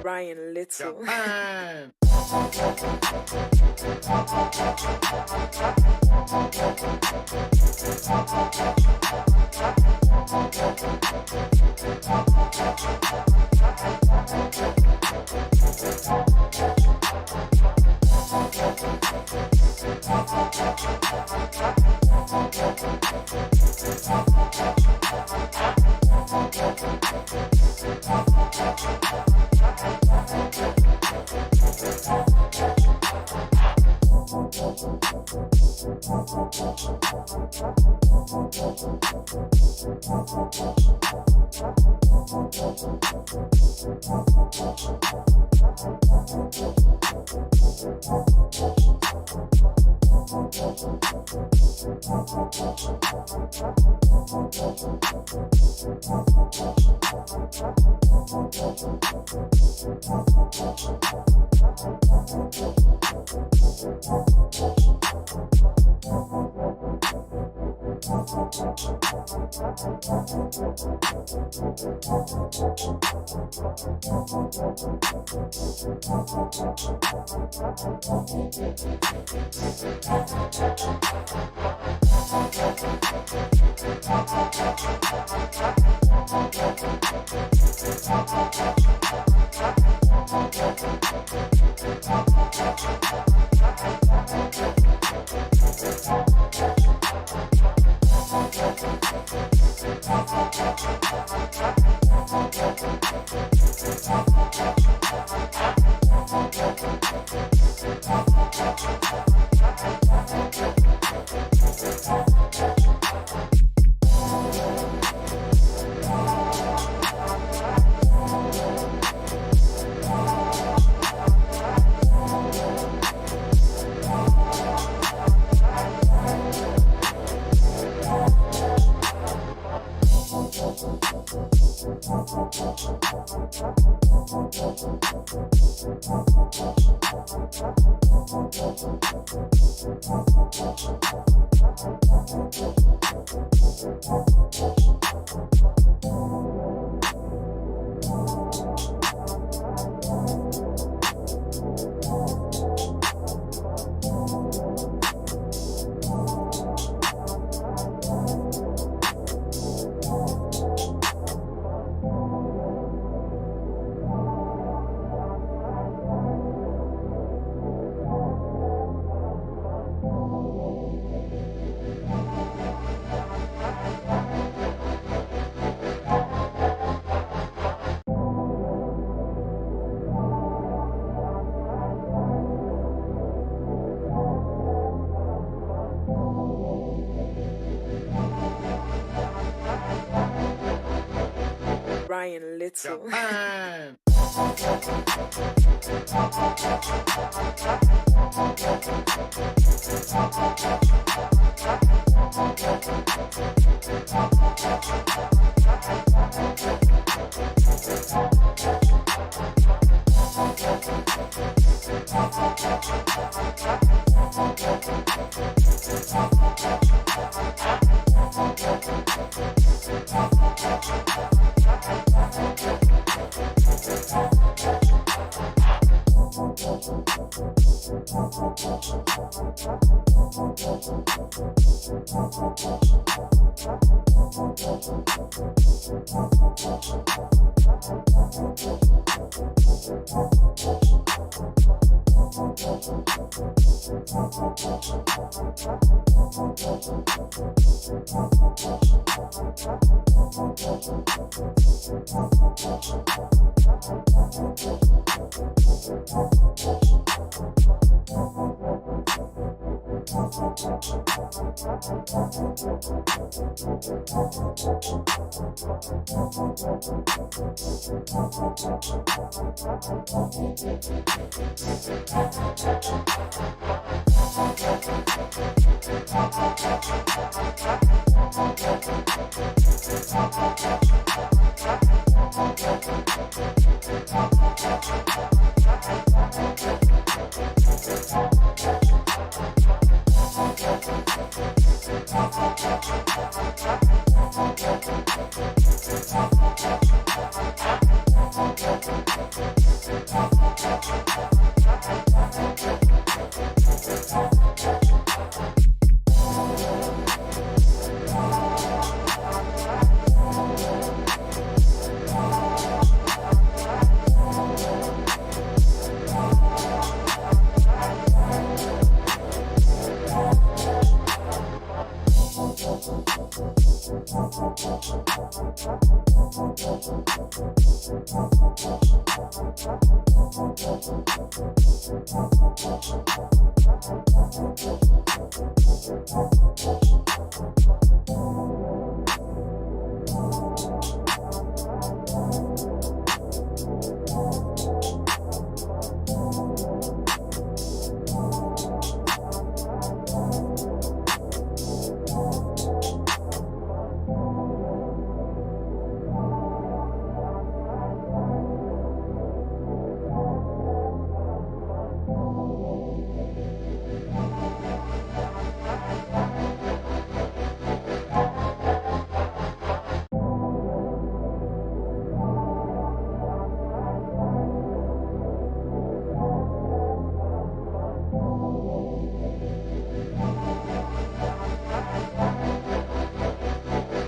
Brian Little. Japan. Brian Little. Japan.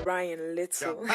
Ryan Little.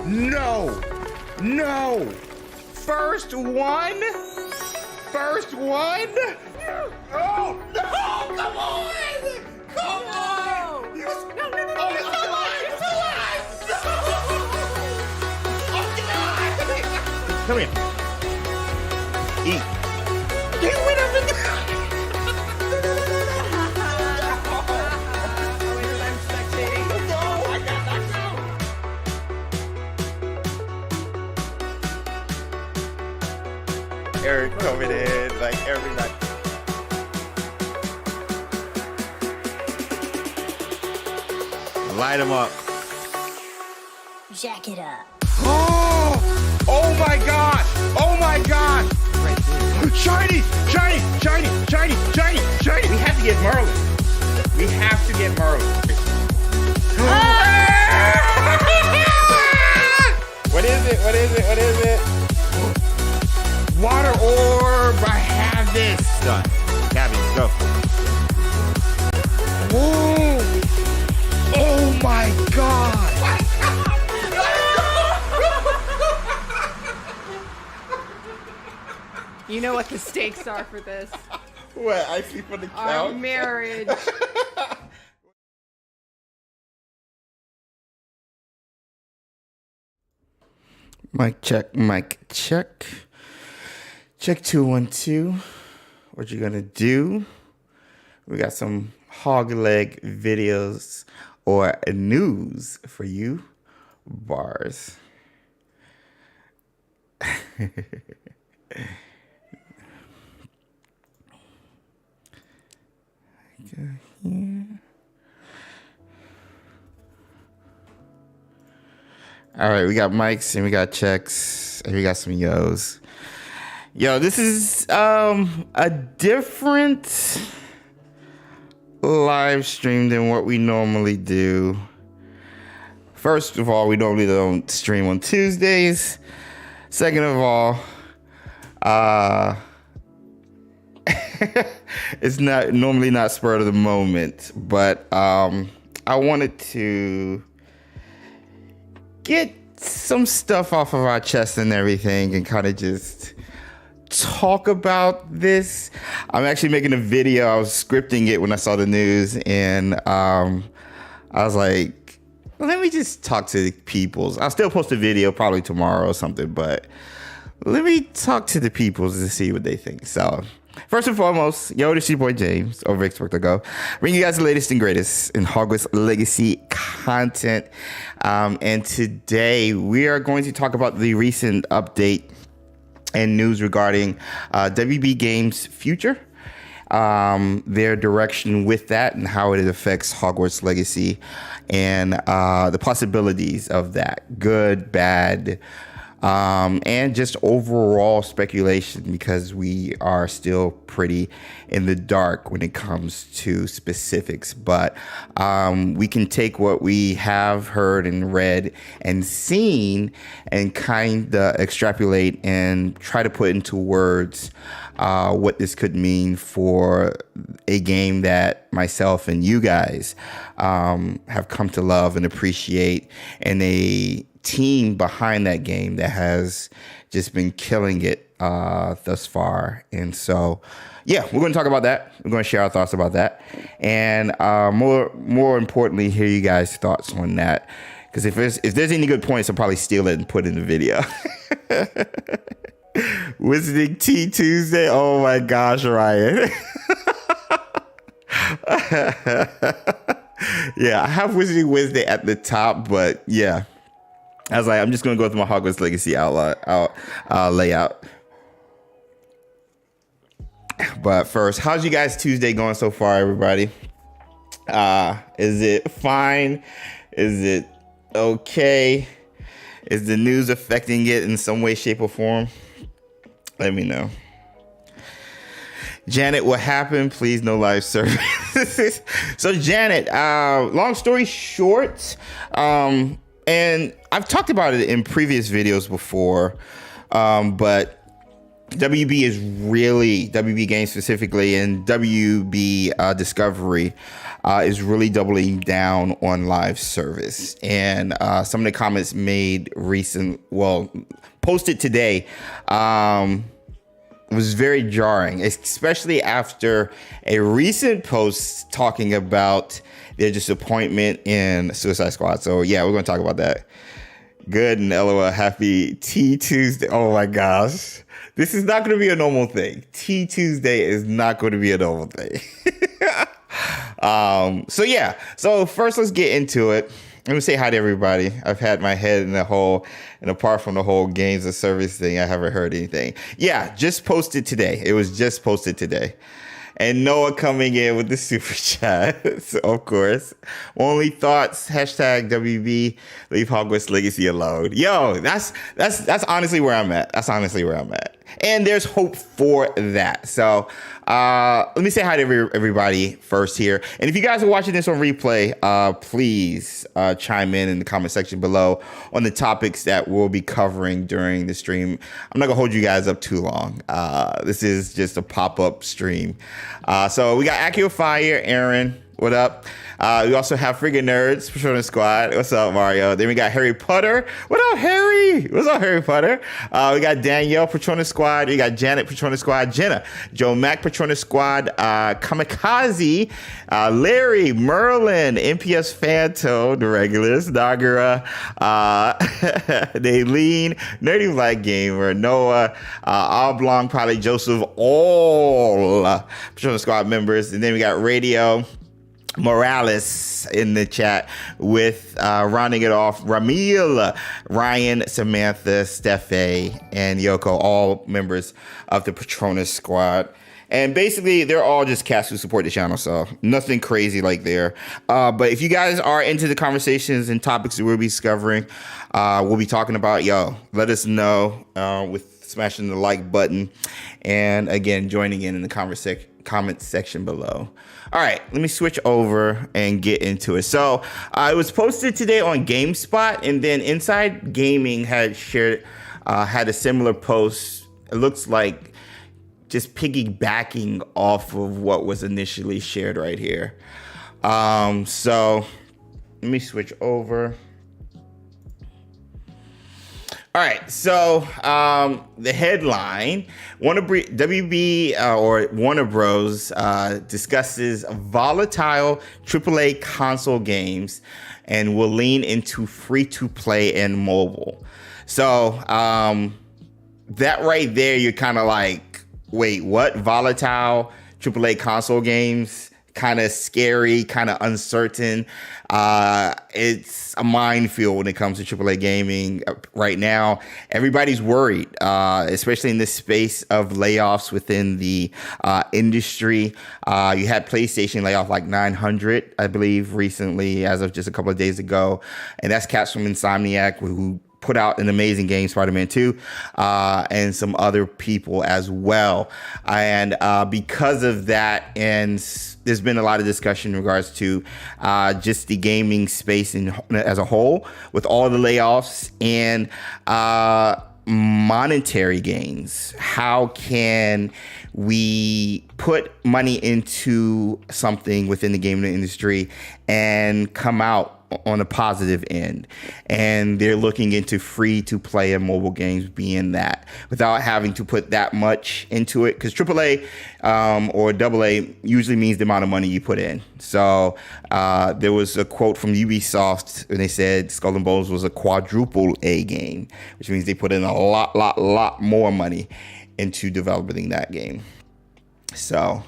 No! No! First one? First one? Oh, no! Come on! Come on! Oh, no, no, no, no, it's alive! It's alive! No! Oh, God! Come here. Eat. Get rid of it! Eric coming in, like everybody. Light him up. Jack it up. Oh! Oh my God! Oh my God! Right there. Shiny! Shiny! Shiny! Shiny! Shiny! Shiny! We have to get Merlin. We have to get Merlin. this. Done. Gabby, go. Whoa. Oh my God. You know what the stakes are for this. What? I see for the count? Our marriage. Mic check, mic check. Check 212. What you gonna do? We got some hog leg videos or news for you. Bars. Go here. All right, we got mics and we got checks and we got some yos. Yo, this is a different live stream than what we normally do. First of all, we normally don't stream on Tuesdays. Second of all, it's not normally not spur of the moment, but I wanted to get some stuff off of our chest and everything and kind of just talk about this. I'm actually making a video. I was scripting it when I saw the news, and I was like, let me just talk to the peoples. I'll still post a video probably tomorrow or something, but let me talk to the peoples to see what they think. So first and foremost, yo, this is your boy James over XpectoGO, bringing you guys the latest and greatest in Hogwarts Legacy content. And today we are going to talk about the recent update and news regarding WB Games' future, their direction with that, and how it affects Hogwarts Legacy, and the possibilities of that, good, bad, and just overall speculation, because we are still pretty in the dark when it comes to specifics. But we can take what we have heard and read and seen and kind of extrapolate and try to put into words what this could mean for a game that myself and you guys have come to love and appreciate, and a team behind that game that has just been killing it thus far. And so, yeah, we're going to talk about that. We're going to share our thoughts about that, and more importantly, hear you guys' thoughts on that. Because if there's any good points, I'll probably steal it and put it in the video. Wizarding Tea Tuesday. Oh my gosh, Ryan. Yeah, I have Wizarding Wednesday at the top, but yeah, I was like, I'm just gonna go through my Hogwarts Legacy layout. But first, how's you guys Tuesday going so far, everybody? Is it fine? Is it okay? Is the news affecting it in some way, shape, or form? Let me know. Janet, what happened? Please, no live service. So Janet, long story short, and I've talked about it in previous videos before, but WB Games specifically, and WB Discovery is really doubling down on live service. And some of the comments posted today was very jarring, especially after a recent post talking about their disappointment in Suicide Squad. So yeah, we're going to talk about that. Good, and LOL, happy Tea Tuesday. Oh my gosh. This is not going to be a normal thing. Tea Tuesday is not going to be a normal thing. So yeah, so first let's get into it. Let me say hi to everybody. I've had my head in the hole, and apart from the whole games of service thing, I haven't heard anything. Yeah, just posted today. It was just posted today. And Noah coming in with the super chat. So, of course. Only thoughts, hashtag WB, leave Hogwarts Legacy alone. Yo, that's honestly where I'm at. That's honestly where I'm at. And there's hope for that. So let me say hi to everybody first here. And if you guys are watching this on replay, please chime in the comment section below on the topics that we'll be covering during the stream. I'm not going to hold you guys up too long. This is just a pop-up stream. So we got Accio Fire, Aaron. What up? We also have Friggin' Nerds, Persona Squad. What's up, Mario? Then we got Harry Potter. What up, Harry? What's up, Harry Potter? We got Danielle, Persona Squad. We got Janet, Persona Squad. Jenna, Joe Mac, Persona Squad. Kamikaze, Larry, Merlin, NPS Phantom, the regulars, Nagara, Daylene, Nerdy Black Gamer, Noah, Oblong, probably Joseph, all Persona Squad members. And then we got Radio Morales in the chat with rounding it off Ramil, Ryan, Samantha, Steffe, and Yoko, all members of the Patronus Squad. And basically, they're all just cats who support the channel, so nothing crazy like there. But if you guys are into the conversations and topics that we'll be discovering, we'll be talking about, let us know with smashing the like button. And again, joining in the comment section below. All right, let me switch over and get into it. So it was posted today on GameSpot, and then Inside Gaming had shared, had a similar post. It looks like just piggybacking off of what was initially shared right here. So let me switch over. All right, so the headline, WB or Warner Bros. Discusses volatile AAA console games and will lean into free-to-play and mobile. So that right there, you're kind of like, wait, what? Volatile AAA console games? Kind of scary, kind of uncertain. It's a minefield when it comes to AAA gaming right now. Everybody's worried, especially in this space of layoffs within the industry. You had PlayStation lay off like 900, I believe, recently, as of just a couple of days ago. And that's cats from Insomniac who put out an amazing game, Spider-Man 2, and some other people as well. And because of that, and there's been a lot of discussion in regards to just the gaming space as a whole, with all the layoffs and monetary gains. How can we put money into something within the gaming industry and come out on a positive end? And they're looking into free to play and mobile games being that, without having to put that much into it, because AAA or AA usually means the amount of money you put in. So there was a quote from Ubisoft, and they said Skull and Bones was a quadruple A game, which means they put in a lot more money into developing that game. So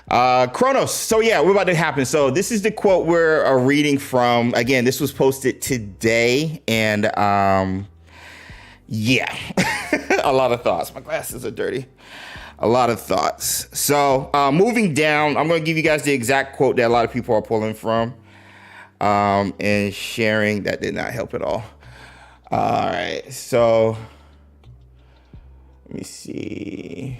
Kronos. So yeah, we're about to happen. So this is the quote we're reading from. Again, this was posted today, and yeah, a lot of thoughts. My glasses are dirty. A lot of thoughts. So moving down, I'm going to give you guys the exact quote that a lot of people are pulling from and sharing. That did not help at all. All right, so let me see.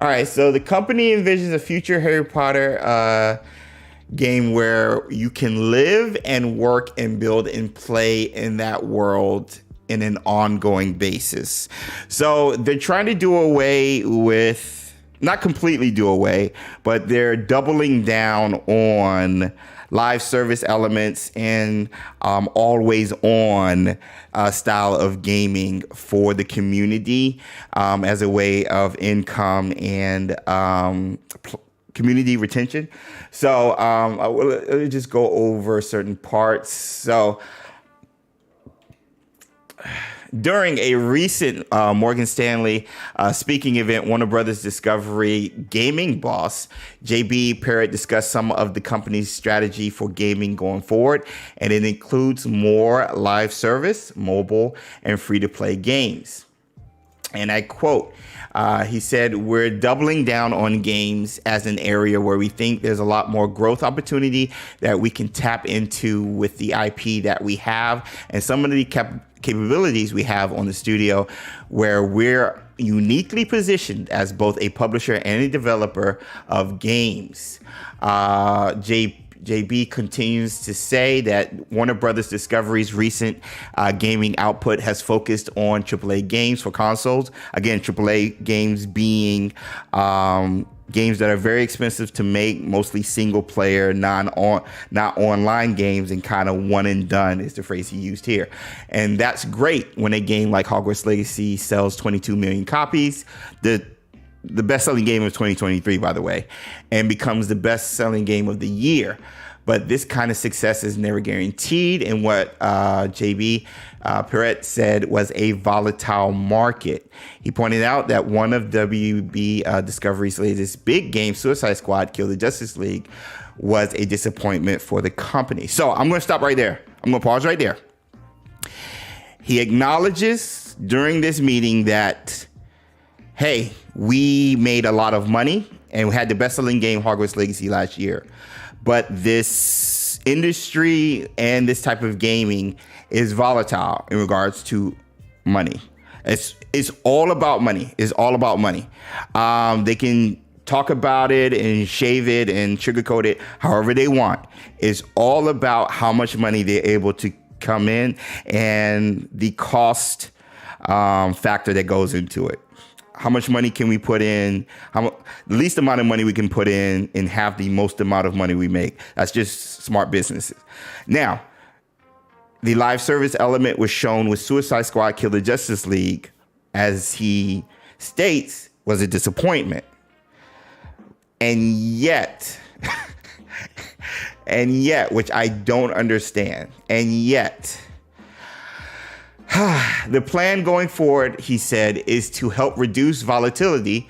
All right, so the company envisions a future Harry Potter game where you can live and work and build and play in that world in an ongoing basis. So they're trying to do away with, not completely do away, but they're doubling down on live service elements and always on style of gaming for the community as a way of income and community retention. So let me just go over certain parts. So during a recent Morgan Stanley speaking event, Warner Brothers Discovery gaming boss JB Parrott discussed some of the company's strategy for gaming going forward, and it includes more live service, mobile, and free-to-play games. And I quote, he said, "We're doubling down on games as an area where we think there's a lot more growth opportunity that we can tap into with the IP that we have and some of the capabilities we have on the studio, where we're uniquely positioned as both a publisher and a developer of games." JB continues to say that Warner Brothers Discovery's recent gaming output has focused on AAA games for consoles. Again, AAA games being games that are very expensive to make, mostly single player, not online games, and kind of one and done is the phrase he used here. And that's great when a game like Hogwarts Legacy sells 22 million copies. The best-selling game of 2023, by the way, and becomes the best-selling game of the year. But this kind of success is never guaranteed. And what JB Perret said was a volatile market. He pointed out that one of WB Discovery's latest big games, Suicide Squad: Kill the Justice League, was a disappointment for the company. So I'm going to stop right there. I'm going to pause right there. He acknowledges during this meeting that, hey, we made a lot of money and we had the best-selling game, Hogwarts Legacy, last year. But this industry and this type of gaming is volatile in regards to money. It's all about money. It's all about money. They can talk about it and shave it and sugarcoat it however they want. It's all about how much money they're able to come in and the cost factor that goes into it. How much money can we put in? The least amount of money we can put in and have the most amount of money we make. That's just smart businesses. Now, the live service element was shown with Suicide Squad: Kill the Justice League, as he states, was a disappointment. And yet, which I don't understand, and yet, the plan going forward, he said, is to help reduce volatility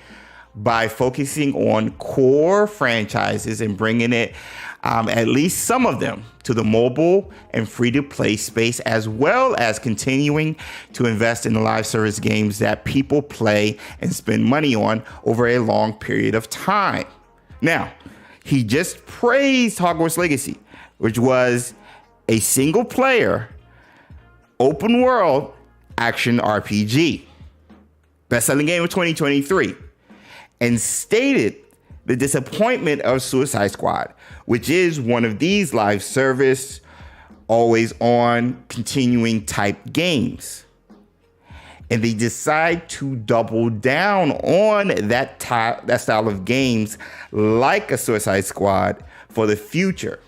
by focusing on core franchises and bringing it, at least some of them, to the mobile and free-to-play space, as well as continuing to invest in the live service games that people play and spend money on over a long period of time. Now, he just praised Hogwarts Legacy, which was a single-player open world action RPG, best-selling game of 2023, and stated the disappointment of Suicide Squad, which is one of these live service, always on, continuing type games. And they decide to double down on that style of games, like a Suicide Squad, for the future.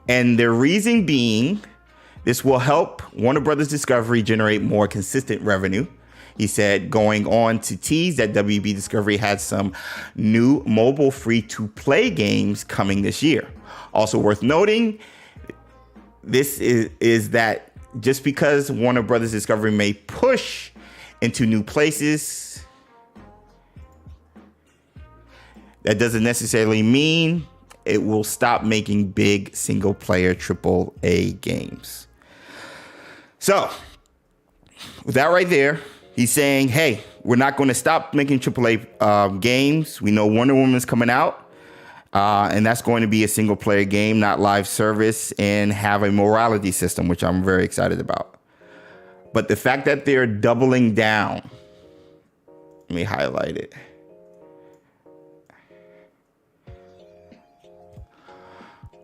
And the reason being, this will help Warner Brothers Discovery generate more consistent revenue. He said, going on to tease that WB Discovery had some new mobile free-to-play games coming this year. Also worth noting, this is that just because Warner Brothers Discovery may push into new places, that doesn't necessarily mean it will stop making big single-player AAA games. So, with that right there, he's saying, hey, we're not going to stop making AAA games. We know Wonder Woman's coming out, and that's going to be a single-player game, not live service, and have a morality system, which I'm very excited about. But the fact that they're doubling down, let me highlight it.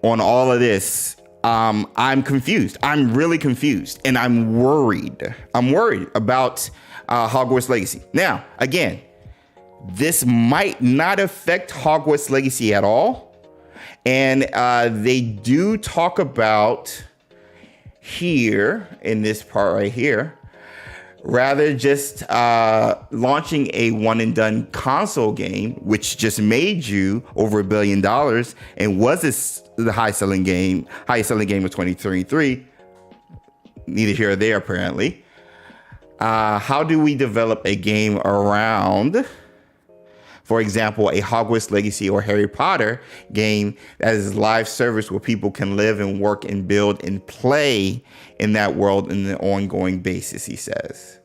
On all of this, I'm confused. I'm really confused, and I'm worried. I'm worried about Hogwarts Legacy. Now, again, this might not affect Hogwarts Legacy at all, and they do talk about here in this part right here, rather just launching a one-and-done console game, which just made you over $1 billion and was the highest selling game of 2023. Neither here or there, apparently. How do we develop a game around, for example, a Hogwarts Legacy or Harry Potter game that is live service where people can live and work and build and play in that world in an ongoing basis, he says.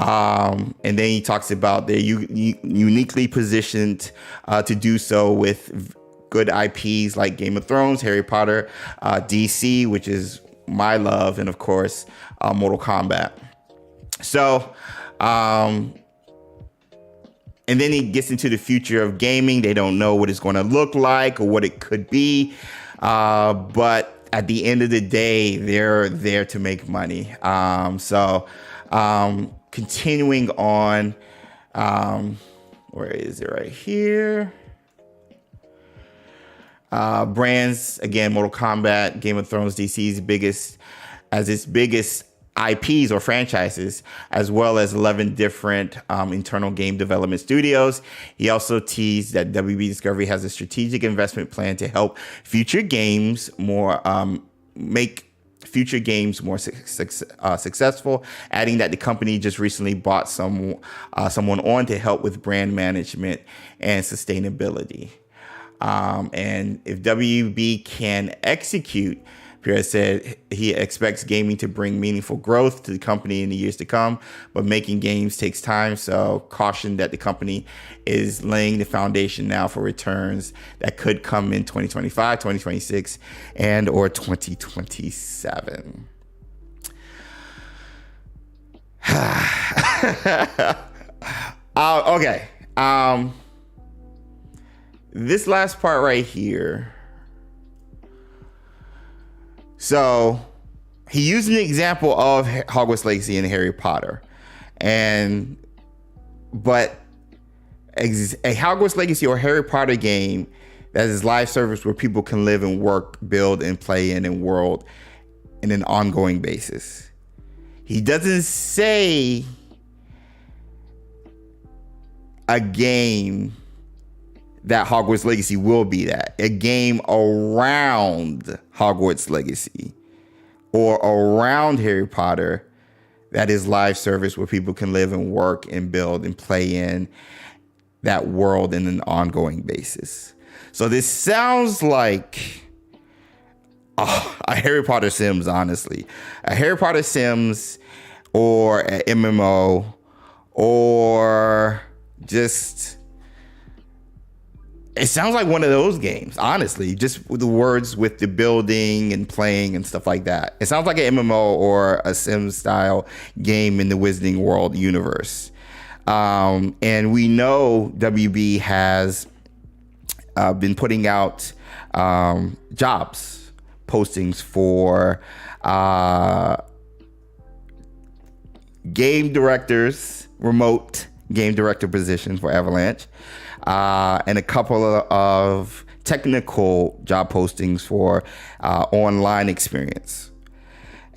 And then he talks about they're uniquely positioned to do so with good IPs like Game of Thrones, Harry Potter, DC, which is my love, and of course, Mortal Kombat. So, and then he gets into the future of gaming. They don't know what it's going to look like or what it could be. But at the end of the day, they're there to make money. Continuing on, where is it right here? Brands, again, Mortal Kombat, Game of Thrones, DC's biggest IPs or franchises, as well as 11 different internal game development studios. He also teased that WB Discovery has a strategic investment plan to help future games make future games more successful, adding that the company just recently bought someone on to help with brand management and sustainability. And if WB can execute, Pierre said he expects gaming to bring meaningful growth to the company in the years to come, but making games takes time. So caution that the company is laying the foundation now for returns that could come in 2025, 2026, and or 2027. Okay. This last part right here. So he used an example of Hogwarts Legacy and Harry Potter, but a Hogwarts Legacy or Harry Potter game that is live service where people can live and work, build and play in a world in an ongoing basis. He doesn't say a game that Hogwarts Legacy will be that. A game around Hogwarts Legacy or around Harry Potter that is live service where people can live and work and build and play in that world in an ongoing basis. So this sounds like a Harry Potter Sims, honestly. A Harry Potter Sims or an MMO or just... It sounds like one of those games, honestly, just with the words with the building and playing and stuff like that. It sounds like an MMO or a Sims style game in the Wizarding World universe. And we know WB has been putting out jobs postings for game directors, remote game director positions for Avalanche. And a couple of technical job postings for online experience.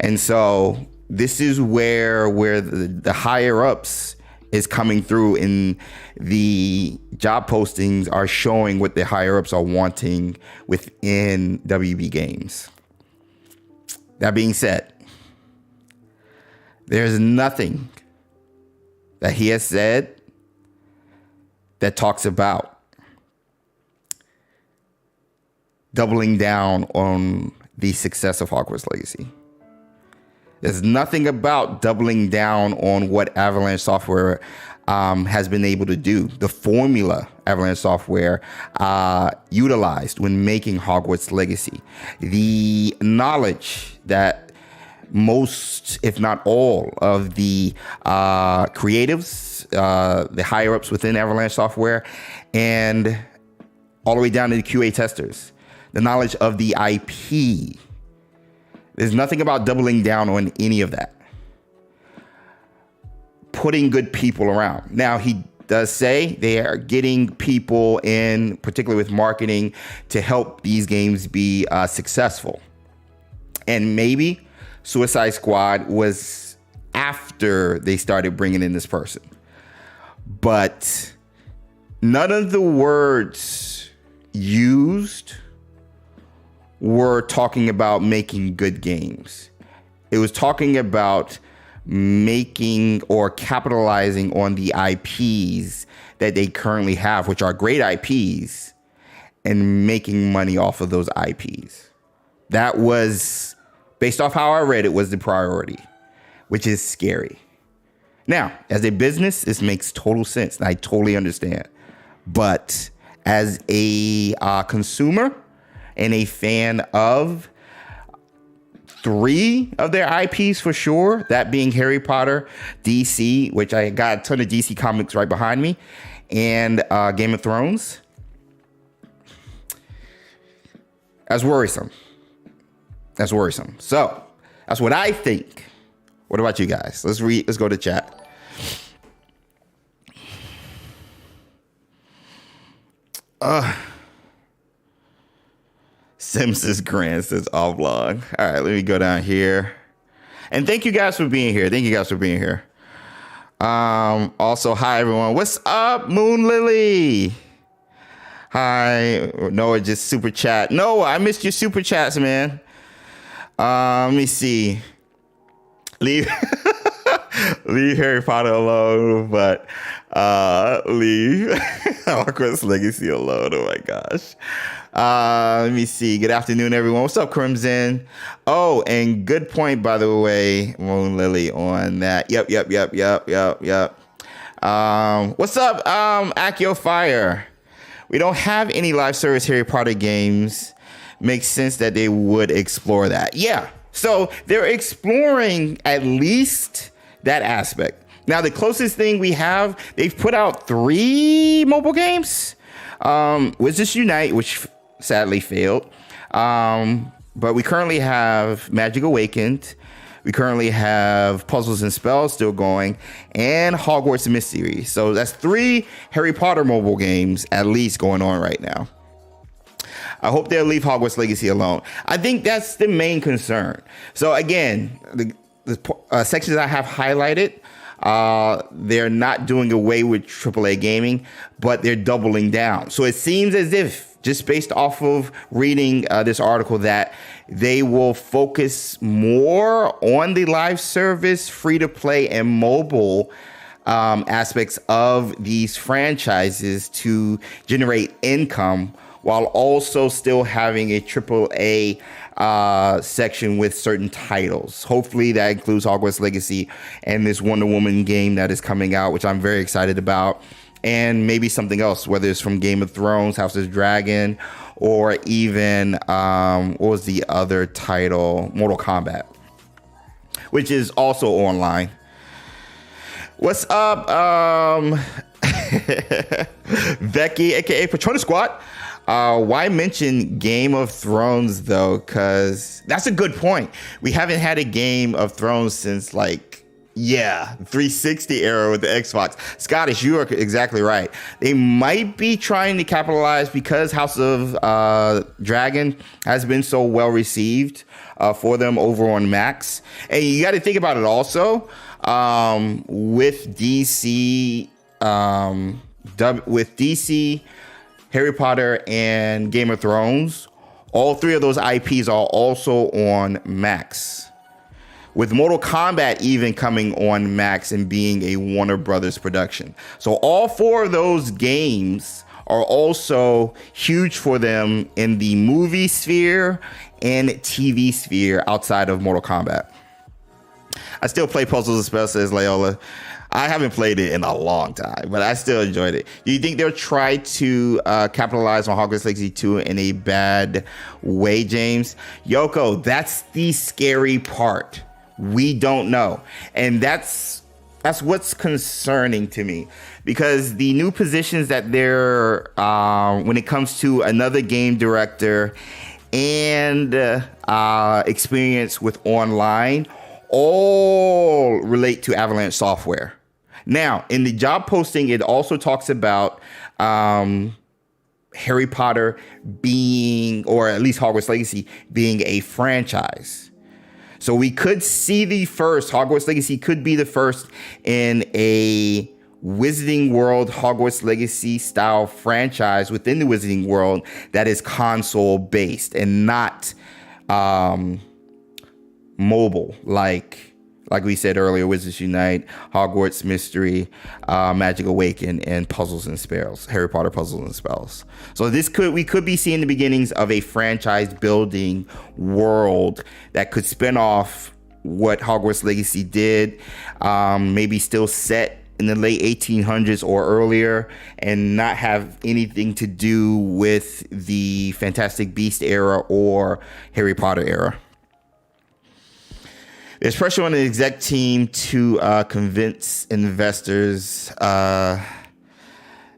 And so this is where the higher ups is coming through, and the job postings are showing what the higher ups are wanting within WB Games. That being said, there's nothing that he has said that talks about doubling down on the success of Hogwarts Legacy. There's nothing about doubling down on what Avalanche Software has been able to do, the formula Avalanche Software utilized when making Hogwarts Legacy, the knowledge that most, if not all, of the creatives, the higher ups within Avalanche Software, and all the way down to the QA testers, the knowledge of the IP. There's nothing about doubling down on any of that. Putting good people around. Now, he does say they are getting people in, particularly with marketing, to help these games be successful. And maybe Suicide Squad was after they started bringing in this person. But none of the words used were talking about making good games. It was talking about making or capitalizing on the IPs that they currently have, which are great IPs, and making money off of those IPs. That was, based off how I read it, was the priority, which is scary. Now, as a business, this makes total sense. I totally understand. But as a consumer and a fan of 3 of their IPs for sure, that being Harry Potter, DC, which I got a ton of DC comics right behind me, and Game of Thrones, that's worrisome. That's worrisome. So that's what I think. What about you guys? Let's go to chat. Simpsons Grand says all vlog. All right, let me go down here. And thank you guys for being here. Also, hi everyone. What's up, Moon Lily? Hi. Noah just super chat. Noah, I missed your super chats, man. Let me see. Leave Harry Potter alone, but leave Hogwarts Legacy alone. Oh my gosh. Let me see. Good afternoon, everyone. What's up, Crimson? Oh, and good point, by the way, Moon Lily, on that. Yep. What's up, Akio Fire? We don't have any live service Harry Potter games. Makes sense that they would explore that. Yeah. So they're exploring at least that aspect. Now, the closest thing we have, they've put out 3 mobile games. Wizards Unite, which sadly failed. But we currently have Magic Awakened. We currently have Puzzles and Spells still going, and Hogwarts Mystery. So that's 3 Harry Potter mobile games at least going on right now. I hope they'll leave Hogwarts Legacy alone. I think that's the main concern. So again, the sections I have highlighted, they're not doing away with AAA gaming, but they're doubling down. So it seems as if, just based off of reading this article, that they will focus more on the live service, free-to-play, and mobile aspects of these franchises to generate income, while also still having a AAA section with certain titles. Hopefully that includes Hogwarts Legacy and this Wonder Woman game that is coming out, which I'm very excited about. And maybe something else, whether it's from Game of Thrones, House of Dragon, or even, what was the other title? Mortal Kombat, which is also online. What's up, Becky, aka Patronus Squad? Why mention Game of Thrones though? Because that's a good point. We haven't had a Game of Thrones since 360 era with the Xbox. Scottish, you are exactly right. They might be trying to capitalize because House of Dragon has been so well received for them over on Max. And you got to think about it also with DC, Harry Potter, and Game of Thrones. All 3 of those IPs are also on Max, with Mortal Kombat even coming on Max and being a Warner Brothers production. So all 4 of those games are also huge for them in the movie sphere and TV sphere outside of Mortal Kombat. I still play Puzzles and Spells, says Leola. I haven't played it in a long time, but I still enjoyed it. Do you think they'll try to capitalize on Hogwarts Legacy 2 in a bad way, James? Yoko, that's the scary part. We don't know. And that's what's concerning to me, because the new positions that they're, when it comes to another game director and experience with online, all relate to Avalanche Software. Now, in the job posting, it also talks about Harry Potter being, or at least Hogwarts Legacy being, a franchise. So we could see the first, Hogwarts Legacy could be the first in a Wizarding World Hogwarts Legacy style franchise within the Wizarding World that is console based and not mobile, like we said earlier, Wizards Unite, Hogwarts Mystery, Magic Awaken, and Puzzles and Spells, Harry Potter Puzzles and Spells. So we could be seeing the beginnings of a franchise building world that could spin off what Hogwarts Legacy did, maybe still set in the late 1800s or earlier, and not have anything to do with the Fantastic Beast era or Harry Potter era. There's pressure on the exec team to convince investors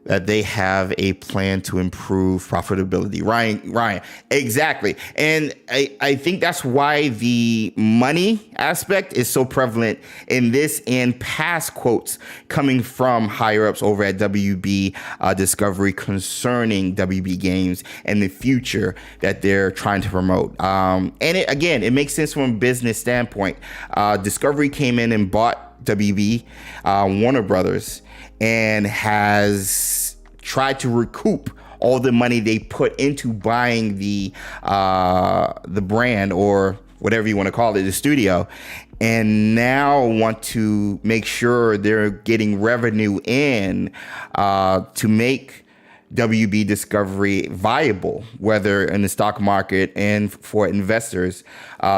that they have a plan to improve profitability. Ryan, exactly. And I think that's why the money aspect is so prevalent in this and past quotes coming from higher ups over at WB Discovery concerning WB games and the future that they're trying to promote. And it makes sense from a business standpoint. Discovery came in and bought WB, Warner Brothers, and has tried to recoup all the money they put into buying the brand, or whatever you want to call it, the studio, and now want to make sure they're getting revenue in to make WB Discovery viable, whether in the stock market and for investors,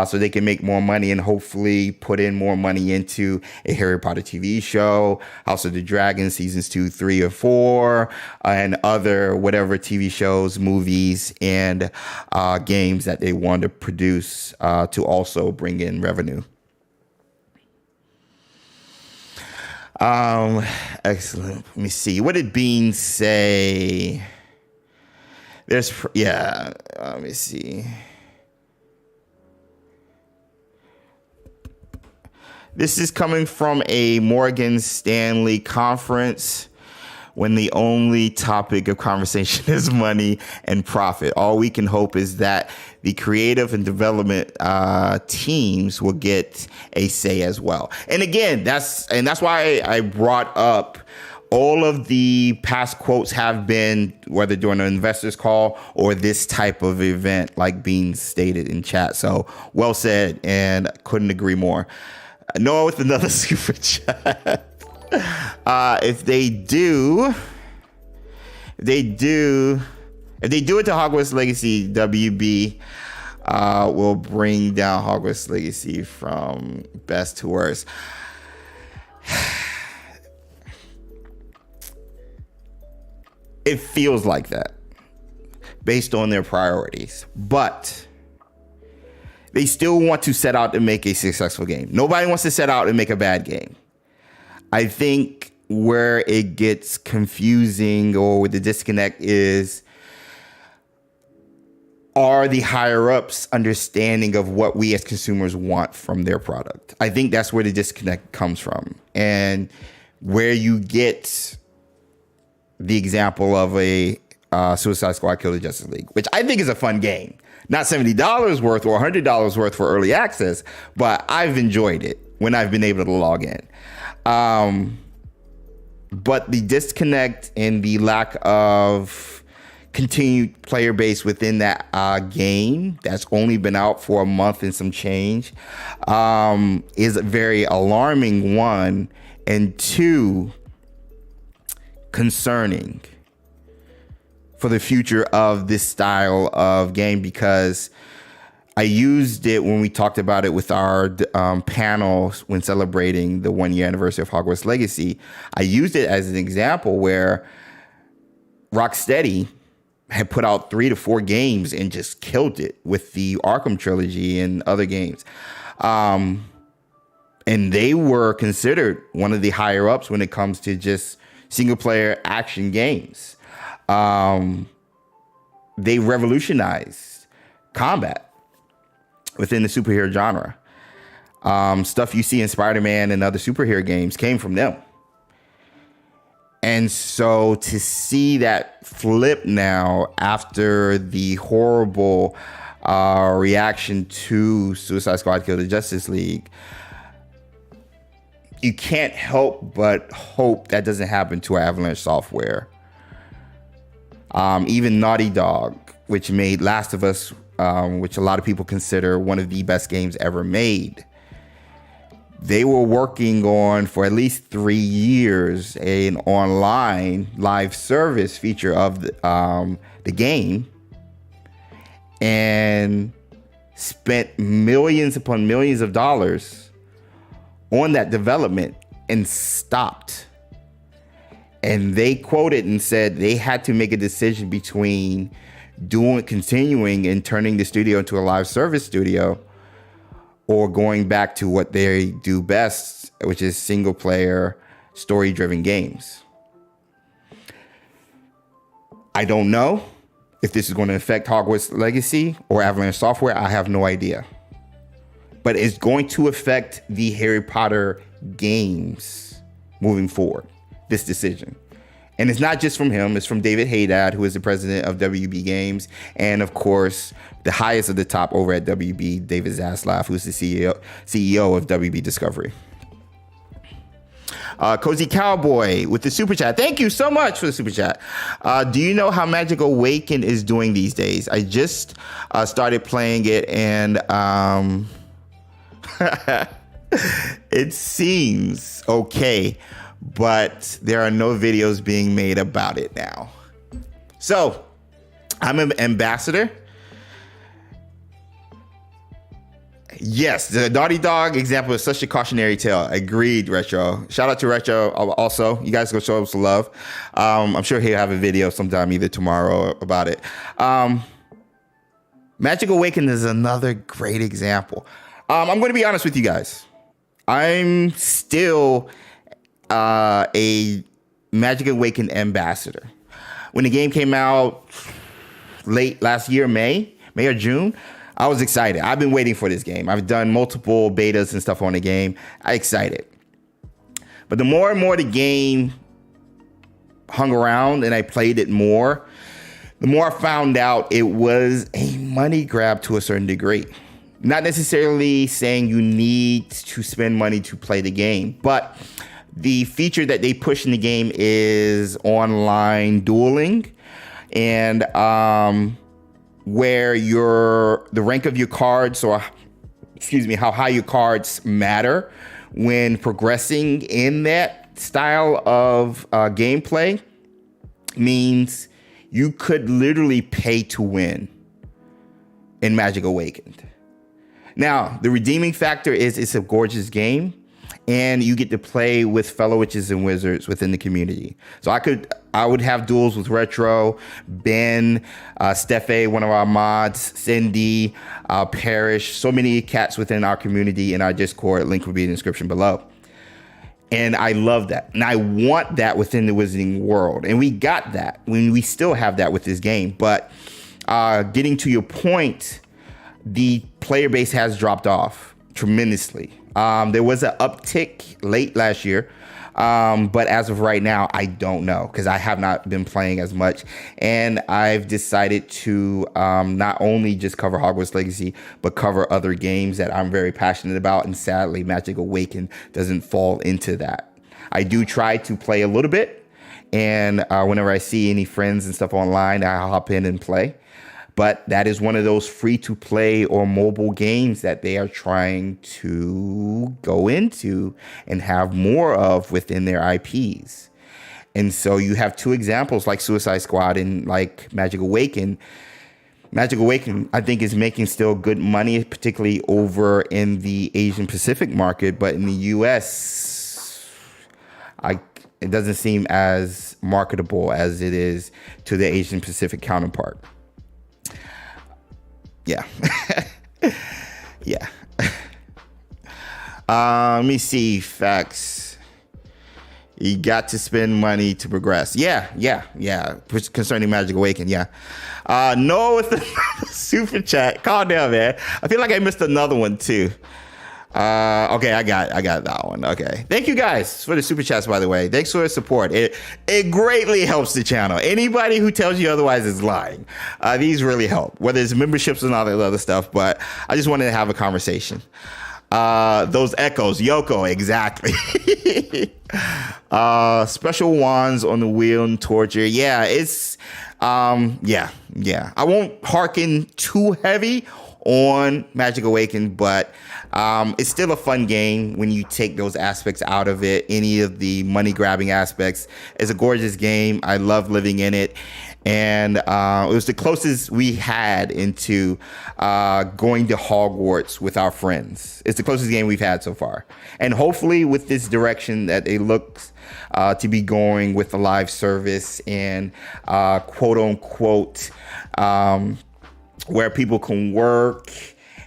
so they can make more money and hopefully put in more money into a Harry Potter TV show, House of the Dragon seasons 2, 3, or 4, and other whatever TV shows, movies, and games that they want to produce to also bring in revenue. Excellent. Let me see. What did Bean say? Let me see. This is coming from a Morgan Stanley conference when the only topic of conversation is money and profit. All we can hope is that the creative and development teams will get a say as well. And again, that's why I brought up all of the past quotes have been, whether during an investors call or this type of event, like being stated in chat. So well said, and couldn't agree more. Noah with another super chat. If they do it to Hogwarts Legacy, WB will bring down Hogwarts Legacy from best to worst. It feels like that based on their priorities, but they still want to set out to make a successful game. Nobody wants to set out and make a bad game. I think where it gets confusing or with the disconnect is, are the higher ups understanding of what we as consumers want from their product? I think that's where the disconnect comes from. And where you get the example of a Suicide Squad Kill the Justice League, which I think is a fun game. Not $70 worth or $100 worth for early access, but I've enjoyed it when I've been able to log in. But the disconnect and the lack of continued player base within that game that's only been out for a month and some change is a very alarming, one, and two, concerning for the future of this style of game, because I used it when we talked about it with our panel when celebrating the 1 year anniversary of Hogwarts Legacy. I used it as an example where Rocksteady had put out 3 to 4 games and just killed it with the Arkham trilogy and other games. And they were considered one of the higher ups when it comes to just single player action games. They revolutionized combat within the superhero genre. Stuff you see in Spider-Man and other superhero games came from them. And so to see that flip now after the horrible reaction to Suicide Squad Kill the Justice League, you can't help but hope that doesn't happen to Avalanche Software. Even Naughty Dog, which made Last of Us, which a lot of people consider one of the best games ever made. They were working on, for at least 3 years, an online live service feature of the game. And spent millions upon millions of dollars on that development and stopped. And they quoted and said they had to make a decision between continuing and turning the studio into a live service studio, or going back to what they do best, which is single player, story driven games. I don't know if this is going to affect Hogwarts Legacy or Avalanche Software. I have no idea. But it's going to affect the Harry Potter games moving forward, this decision. And it's not just from him, it's from David Haydad, who is the president of WB Games, and of course, the highest of the top over at WB, David Zaslav, who's the CEO of WB Discovery. Cozy Cowboy with the super chat. Thank you so much for the super chat. Do you know how Magic Awaken is doing these days? I just started playing it, and it seems okay, but there are no videos being made about it now. So I'm an ambassador. Yes, the Naughty Dog example is such a cautionary tale. Agreed, Retro. Shout out to Retro also. You guys go show us some love. I'm sure he'll have a video sometime either tomorrow about it. Magic Awaken is another great example. I'm going to be honest with you guys. I'm still a Magic Awaken ambassador. When the game came out late last year, May or June, I was excited. I've been waiting for this game. I've done multiple betas and stuff on the game. I'm excited. But the more and more the game hung around and I played it more, the more I found out it was a money grab to a certain degree. Not necessarily saying you need to spend money to play the game, but the feature that they push in the game is online dueling, and where the rank of your cards, or how high your cards matter when progressing in that style of gameplay, means you could literally pay to win in Magic Awakened. Now, the redeeming factor is it's a gorgeous game, and you get to play with fellow witches and wizards within the community. So I would have duels with Retro, Ben, Steffe, one of our mods, Cindy, Parrish, so many cats within our community in our Discord. Link will be in the description below. And I love that. And I want that within the wizarding world. And we got that. We still have that with this game. But getting to your point, the player base has dropped off tremendously. There was an uptick late last year, but as of right now, I don't know, because I have not been playing as much, and I've decided to not only just cover Hogwarts Legacy, but cover other games that I'm very passionate about, and sadly, Magic Awaken doesn't fall into that. I do try to play a little bit, and whenever I see any friends and stuff online, I hop in and play. But that is one of those free-to-play or mobile games that they are trying to go into and have more of within their IPs. And so you have two examples like Suicide Squad and like Magic Awaken. Magic Awaken, I think, is making still good money, particularly over in the Asian Pacific market. But in the US, it doesn't seem as marketable as it is to the Asian Pacific counterpart. Yeah. Yeah. Let me see. Facts. You got to spend money to progress. Yeah. Concerning Magic Awaken, yeah. No, with the super chat. Calm down, man. I feel like I missed another one too. Okay, I got that one. Okay. Thank you guys for the super chats, by the way. Thanks for the support. It greatly helps the channel. Anybody who tells you otherwise is lying. These really help, whether it's memberships and all that other stuff, but I just wanted to have a conversation. Those echoes, Yoko, exactly. Special wands on the wheel and torture. Yeah, it's, yeah. I won't hearken too heavy on Magic Awakened, but it's still a fun game when you take those aspects out of it. Any of the money grabbing aspects. It's a gorgeous game. I love living in it. And it was the closest we had into going to Hogwarts with our friends. It's the closest game we've had so far. And hopefully with this direction that it looks to be going with the live service and quote unquote where people can work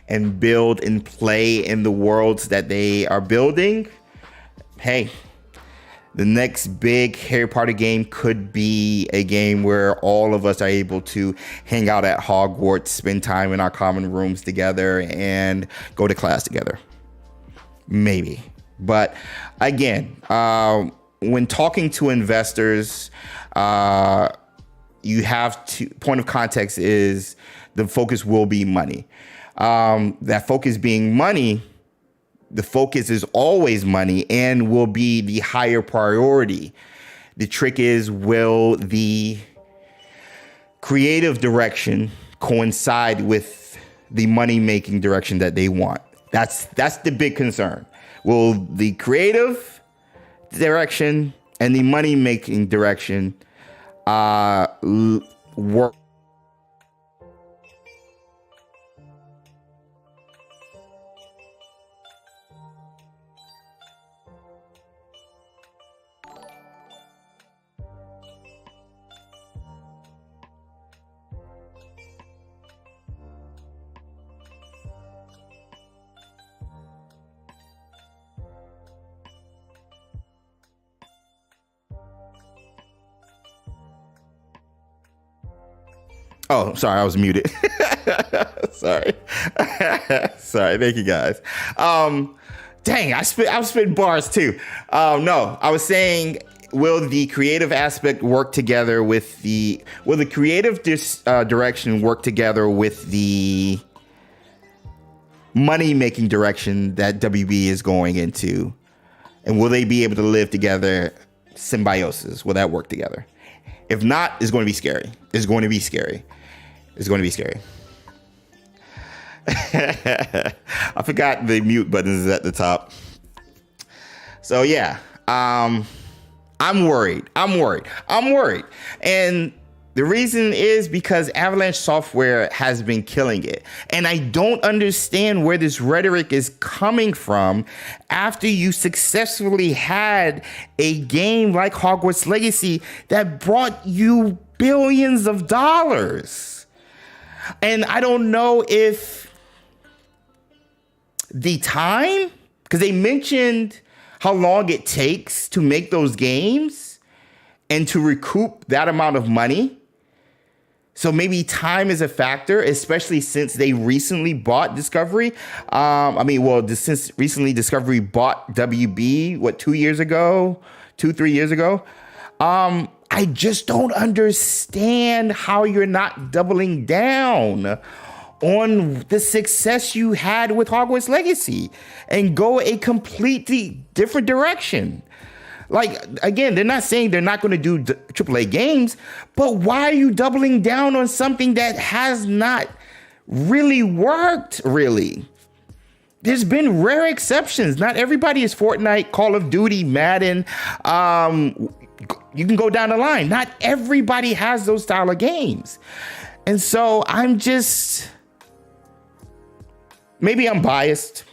and build and play in the worlds that they are building. Hey, the next big Harry Potter game could be a game where all of us are able to hang out at Hogwarts, spend time in our common rooms together, and go to class together. Maybe. But again, when talking to investors, you have to, point of context is the focus will be money. That focus being money, the focus is always money and will be the higher priority. The trick is, will the creative direction coincide with the money-making direction that they want? That's the big concern. Will the creative direction and the money-making direction work? Oh, sorry, I was muted. Sorry. Sorry, thank you guys. Dang, I spit bars too. No, I was saying, will the creative aspect work together with will the creative direction work together with the money-making direction that WB is going into? And will they be able to live together, symbiosis? Will that work together? If not, it's going to be scary. It's going to be scary. It's going to be scary. I forgot the mute button is at the top. So yeah, I'm worried. And the reason is because Avalanche Software has been killing it. And I don't understand where this rhetoric is coming from after you successfully had a game like Hogwarts Legacy that brought you billions of dollars. And I don't know if the time, because they mentioned how long it takes to make those games and to recoup that amount of money. So maybe time is a factor, especially since they recently bought Discovery. Since recently Discovery bought WB, 3 years ago? I just don't understand how you're not doubling down on the success you had with Hogwarts Legacy and go a completely different direction. Like, again, they're not saying they're not going to do AAA games, but why are you doubling down on something that has not really worked, really? There's been rare exceptions. Not everybody is Fortnite, Call of Duty, Madden. You can go down the line. Not everybody has those style of games. And so maybe I'm biased.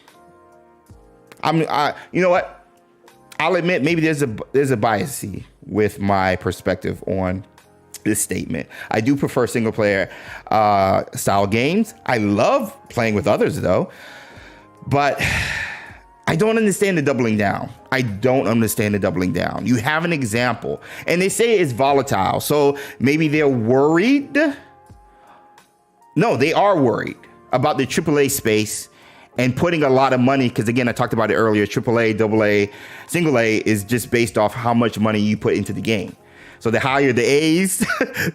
You know what? I'll admit maybe there's a bias with my perspective on this statement. I do prefer single player style games. I love playing with others though, but I don't understand the doubling down. You have an example and they say it's volatile. So maybe they're worried. No, they are worried about the AAA space and putting a lot of money. Because again, I talked about it earlier. AAA, AA, single A is just based off how much money you put into the game. So the higher the A's,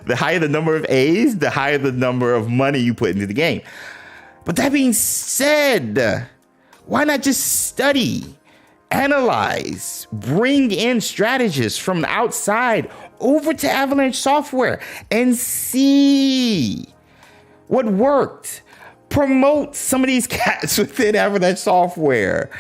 the higher the number of A's, the higher the number of money you put into the game. But that being said, why not just study, analyze, bring in strategists from the outside over to Avalanche Software and see what worked? promote some of these cats within Avalanche Software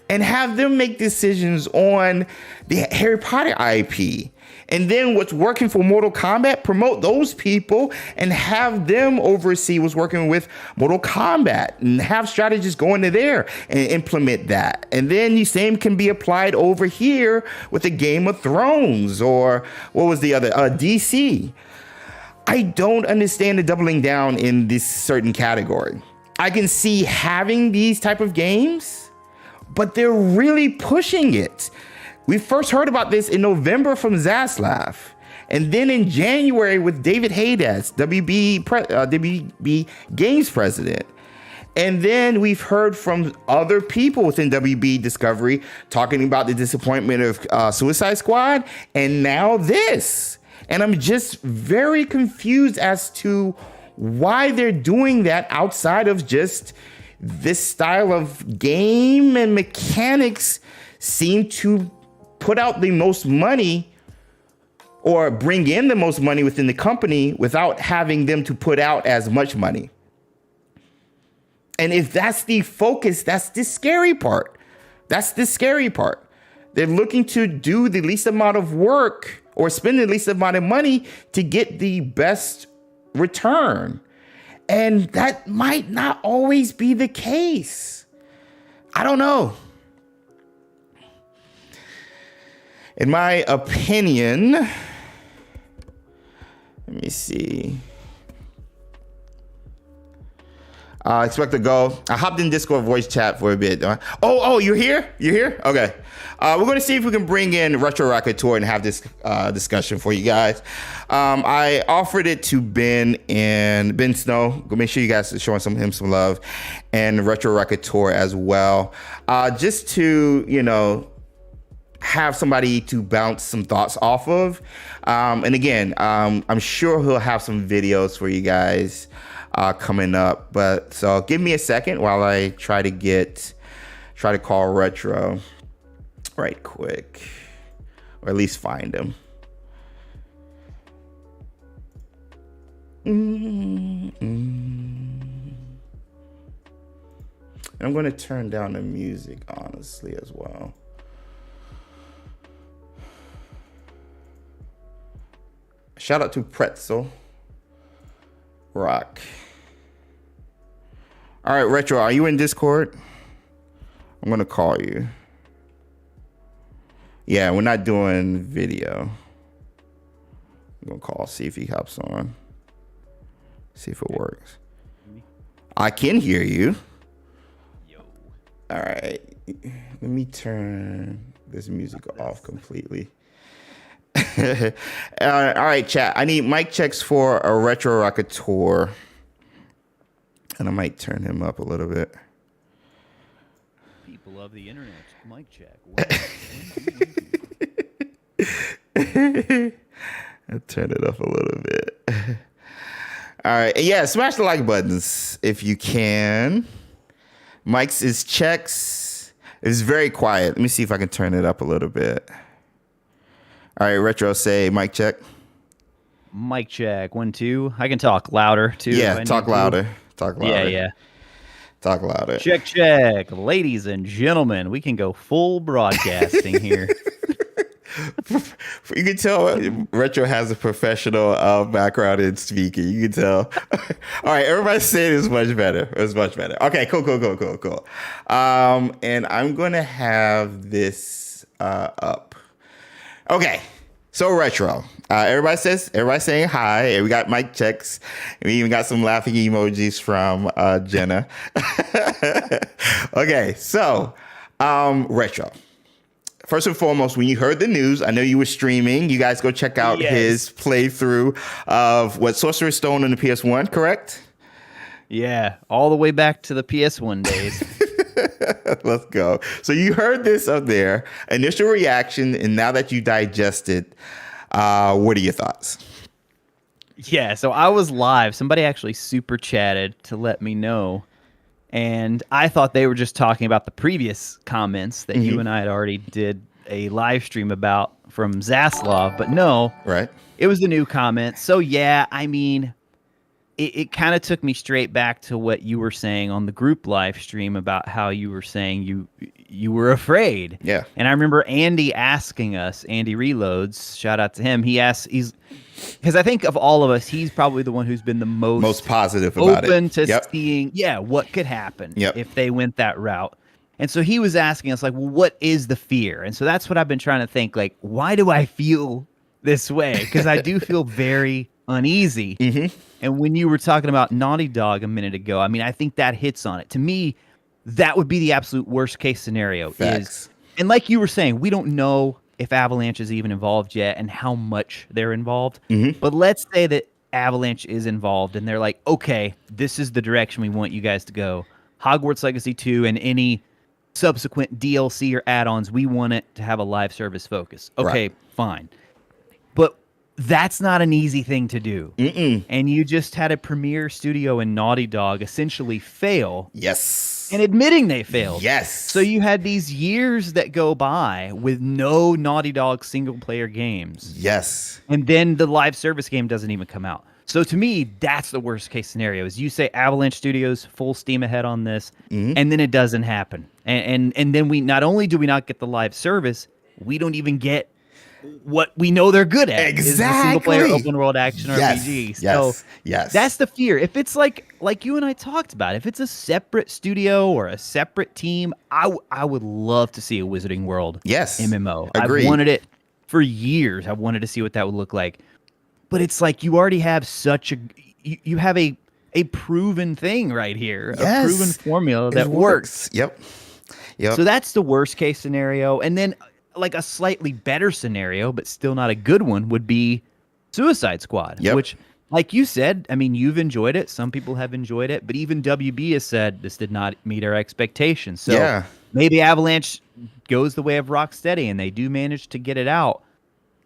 and have them make decisions on the Harry Potter IP. And then what's working for Mortal Kombat, promote those people and have them oversee what's working with Mortal Kombat and have strategists go into there and implement that. And then the same can be applied over here with the Game of Thrones, or what was the other, DC. I don't understand the doubling down in this certain category. I can see having these type of games, but they're really pushing it. We first heard about this in November from Zaslav, and then in January with David Haydas, WB Games president. And then we've heard from other people within WB Discovery talking about the disappointment of Suicide Squad, and now this. And I'm just very confused as to why they're doing that outside of just this style of game, and mechanics seem to put out the most money or bring in the most money within the company without having them to put out as much money. And if that's the focus, that's the scary part. That's the scary part. They're looking to do the least amount of work or spend the least amount of money to get the best return. And that might not always be the case. I don't know. In my opinion, let me see. XpectoGO. I hopped in Discord voice chat for a bit. Oh, you're here? You're here? Okay. We're going to see if we can bring in Retroraconteur and have this discussion for you guys. I offered it to Ben Snow. Go make sure you guys are showing him some love, and Retroraconteur as well. Just to, have somebody to bounce some thoughts off of. And again, I'm sure he'll have some videos for you guys coming up. But so give me a second while I try to call Retro right quick, or at least find him. And I'm going to turn down the music, honestly, as well. Shout out to Pretzel Rock. All right, Retro, are you in Discord? I'm going to call you. Yeah, we're not doing video. I'm going to call, see if he hops on. See if it works. I can hear you. Yo. All right. Let me turn this music off completely. All right, chat. I need mic checks for a Retroraconteur, and I might turn him up a little bit. People of the internet, mic check. I'll turn it up a little bit. All right, yeah, smash the like buttons if you can. Mike's is checks. It's very quiet. Let me see if I can turn it up a little bit. All right, Retro, say mic check. Mic check. 1, 2. I can talk louder too. Yeah, talk louder. Talk louder. Yeah. Talk louder. Check. Ladies and gentlemen, we can go full broadcasting here. You can tell Retro has a professional background in speaking. You can tell. All right, everybody saying it's much better. It's much better. Okay, cool. And I'm going to have this up. Okay, so Retro. Everybody's saying hi. And we got mic checks. We even got some laughing emojis from Jenna. Okay, so Retro. First and foremost, when you heard the news, I know you were streaming. You guys go check out his playthrough of Sorcerer's Stone on the PS1, correct? Yeah, all the way back to the PS1 days. Let's go. So you heard this up there, initial reaction, and now that you digested, what are your thoughts? Yeah, so I was live. Somebody actually super chatted to let me know. And I thought they were just talking about the previous comments that you and I had already did a live stream about from Zaslav, but no. Right. It was the new comment. So yeah, I mean, it kind of took me straight back to what you were saying on the group live stream about how you were saying you were afraid. Yeah. And I remember Andy asking us, Andy Reloads, shout out to him. He's because I think of all of us, he's probably the one who's been the most positive about open it. to seeing, what could happen Yep. if they went that route. And so he was asking us, like, well, what is the fear? And so that's what I've been trying to think, like, why do I feel this way? Because I do feel very uneasy. Mm-hmm. And when you were talking about Naughty Dog a minute ago, I mean, I think that hits on it. To me, that would be the absolute worst case scenario. Facts. And like you were saying, we don't know if Avalanche is even involved yet and how much they're involved. Mm-hmm. But let's say that Avalanche is involved and they're like, okay, this is the direction we want you guys to go. Hogwarts Legacy 2 and any subsequent DLC or add-ons, we want it to have a live service focus. Okay, Right. fine. But that's not an easy thing to do. Mm-mm. And you just had a premier studio in Naughty Dog essentially fail. Yes. And admitting they failed. Yes. So you had these years that go by with no Naughty Dog single-player games. Yes. And then the live service game doesn't even come out. So to me, that's the worst case scenario. Is you say Avalanche Studios full steam ahead on this, and then it doesn't happen. And then we not only do we not get the live service, we don't even get what we know they're good at. Is the single player open world action RPG. So yes. that's the fear. If it's like you and I talked about, if it's a separate studio or a separate team, I would love to see a Wizarding World MMO. Agreed. I've wanted it for years. I've wanted to see what that would look like. But it's like you already have you have a proven thing right here, a proven formula that works. Yep. So that's the worst case scenario. And then like a slightly better scenario, but still not a good one, would be Suicide Squad, which, like you said, I mean, you've enjoyed it. Some people have enjoyed it, but even WB has said this did not meet our expectations. So maybe Avalanche goes the way of Rocksteady and they do manage to get it out.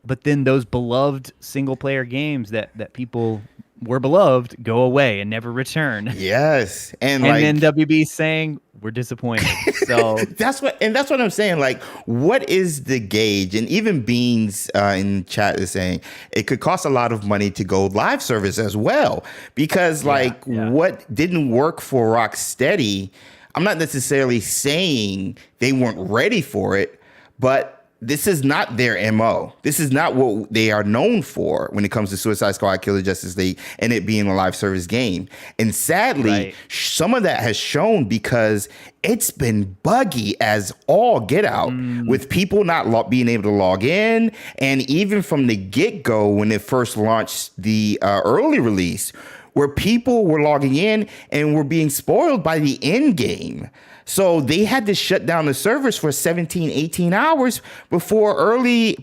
But then those beloved single-player games that people were beloved go away and never return. Yes. And then WB saying, we're disappointed. So that's what I'm saying. Like, what is the gauge? And even Beans in chat is saying it could cost a lot of money to go live service as well. Because what didn't work for Rocksteady, I'm not necessarily saying they weren't ready for it, but this is not their MO. This is not what they are known for when it comes to Suicide Squad, Killer Justice League, and it being a live service game. And sadly, some of that has shown because it's been buggy as all get out with people not being able to log in. And even from the get-go, when it first launched the early release, where people were logging in and were being spoiled by the end game. So they had to shut down the servers for 17, 18 hours before early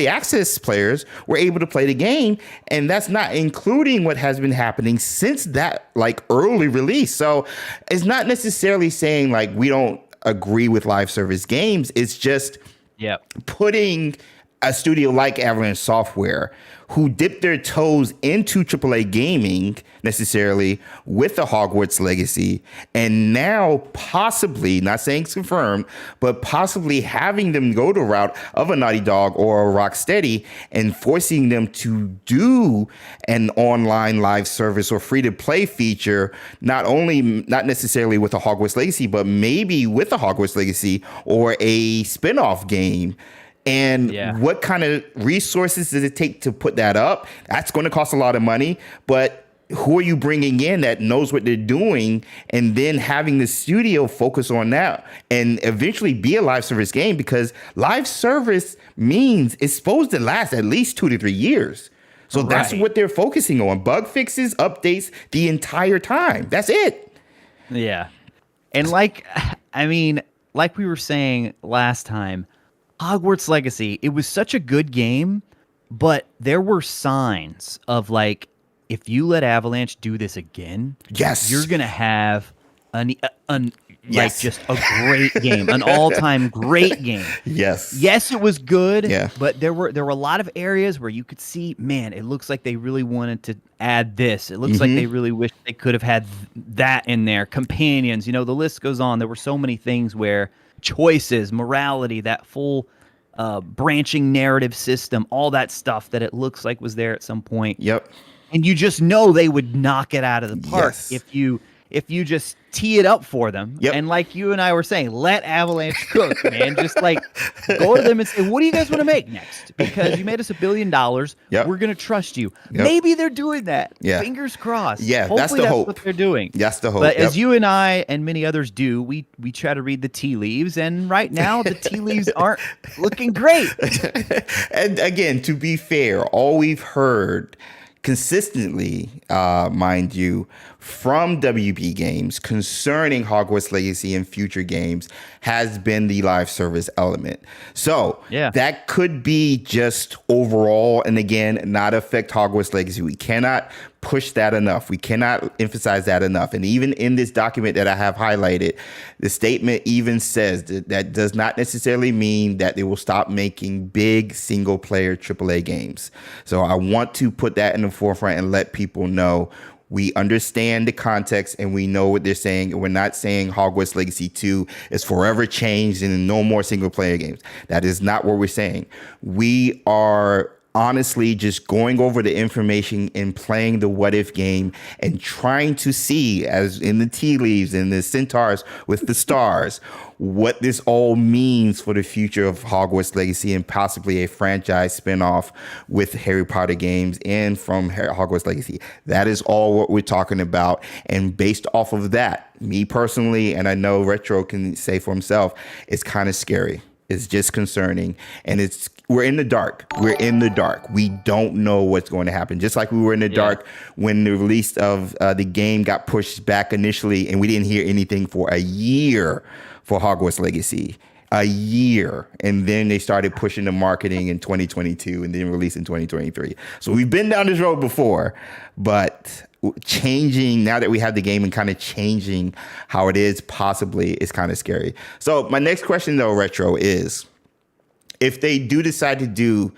access players were able to play the game. And that's not including what has been happening since that early release. So it's not necessarily saying we don't agree with live service games. It's just putting a studio like Avalanche Software, who dipped their toes into AAA gaming necessarily with the Hogwarts Legacy, and now possibly, not saying it's confirmed, but possibly having them go the route of a Naughty Dog or a Rocksteady and forcing them to do an online live service or free-to-play feature, not necessarily with the Hogwarts Legacy, but maybe with the Hogwarts Legacy or a spin-off game. And what kind of resources does it take to put that up? That's going to cost a lot of money. But who are you bringing in that knows what they're doing, and then having the studio focus on that and eventually be a live service game? Because live service means it's supposed to last at least 2 to 3 years. So that's what they're focusing on. Bug fixes, updates the entire time. That's it. Yeah. And like we were saying last time, Hogwarts Legacy, it was such a good game, but there were signs of if you let Avalanche do this again, you're gonna have just a great game, an all-time great game. Yes, it was good. But there were a lot of areas where you could see, man, it looks like they really wanted to add this. It looks like they really wish they could have had that in there. Companions, the list goes on. There were so many things where choices, morality, that full branching narrative system, all that stuff that it looks like was there at some point. And you just know they would knock it out of the park Yes. if you just tee it up for them. Yep. And like you and I were saying, let Avalanche cook, man. Just like go to them and say, what do you guys want to make next? Because you made us $1 billion. Yep. We're going to trust you. Yep. Maybe they're doing that. Yeah. Fingers crossed. Yeah, Hopefully that's the hope. what they're doing. That's the hope. But Yep. as you and I and many others do, we try to read the tea leaves. And right now, the tea leaves aren't looking great. And again, to be fair, all we've heard consistently, mind you, from WB Games concerning Hogwarts Legacy and future games has been the live service element. So that could be just overall, and again, not affect Hogwarts Legacy. We cannot push that enough. We cannot emphasize that enough. And even in this document that I have highlighted, the statement even says that does not necessarily mean that they will stop making big single player AAA games. So I want to put that in the forefront and let people know we understand the context and we know what they're saying. And we're not saying Hogwarts Legacy 2 is forever changed and no more single player games. That is not what we're saying. We are honestly just going over the information and playing the what if game and trying to see, as in the tea leaves and the centaurs with the stars, what this all means for the future of Hogwarts Legacy and possibly a franchise spinoff with Harry Potter games and from Hogwarts Legacy. That is all what we're talking about. And based off of that, me personally, and I know Retro can say for himself, it's kind of scary. It's just concerning. And we're in the dark. We're in the dark. We don't know what's going to happen. Just like we were in the dark when the release of the game got pushed back initially and we didn't hear anything for a year for Hogwarts Legacy. A year. And then they started pushing the marketing in 2022 and then release in 2023. So we've been down this road before, but changing now that we have the game and kind of changing how it is possibly is kind of scary. So my next question though, Retro, is if they do decide to do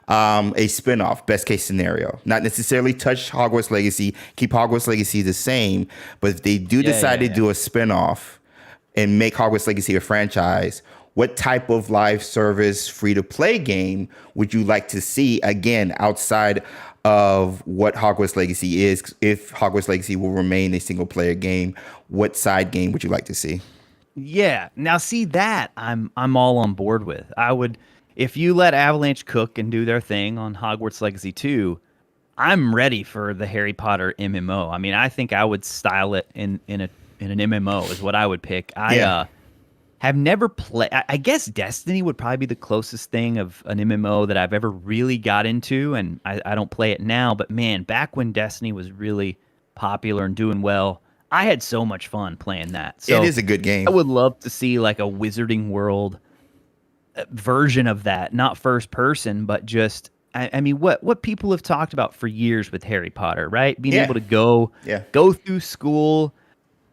a spinoff, best case scenario, not necessarily touch Hogwarts Legacy, keep Hogwarts Legacy the same, but if they do decide to do a spinoff and make Hogwarts Legacy a franchise, what type of live service free-to-play game would you like to see, again, outside of what Hogwarts Legacy is? If Hogwarts Legacy will remain a single-player game, what side game would you like to see? Yeah. Now, see that I'm all on board with. I would, if you let Avalanche cook and do their thing on Hogwarts Legacy 2, I'm ready for the Harry Potter MMO. I mean, I think I would style it in an MMO is what I would pick. I have never played. I guess Destiny would probably be the closest thing of an MMO that I've ever really got into, and I don't play it now. But man, back when Destiny was really popular and doing well, I had so much fun playing that. So it is a good game. I would love to see like a Wizarding World version of that, not first person, but just I mean what people have talked about for years with Harry Potter, right? Being able to go through school,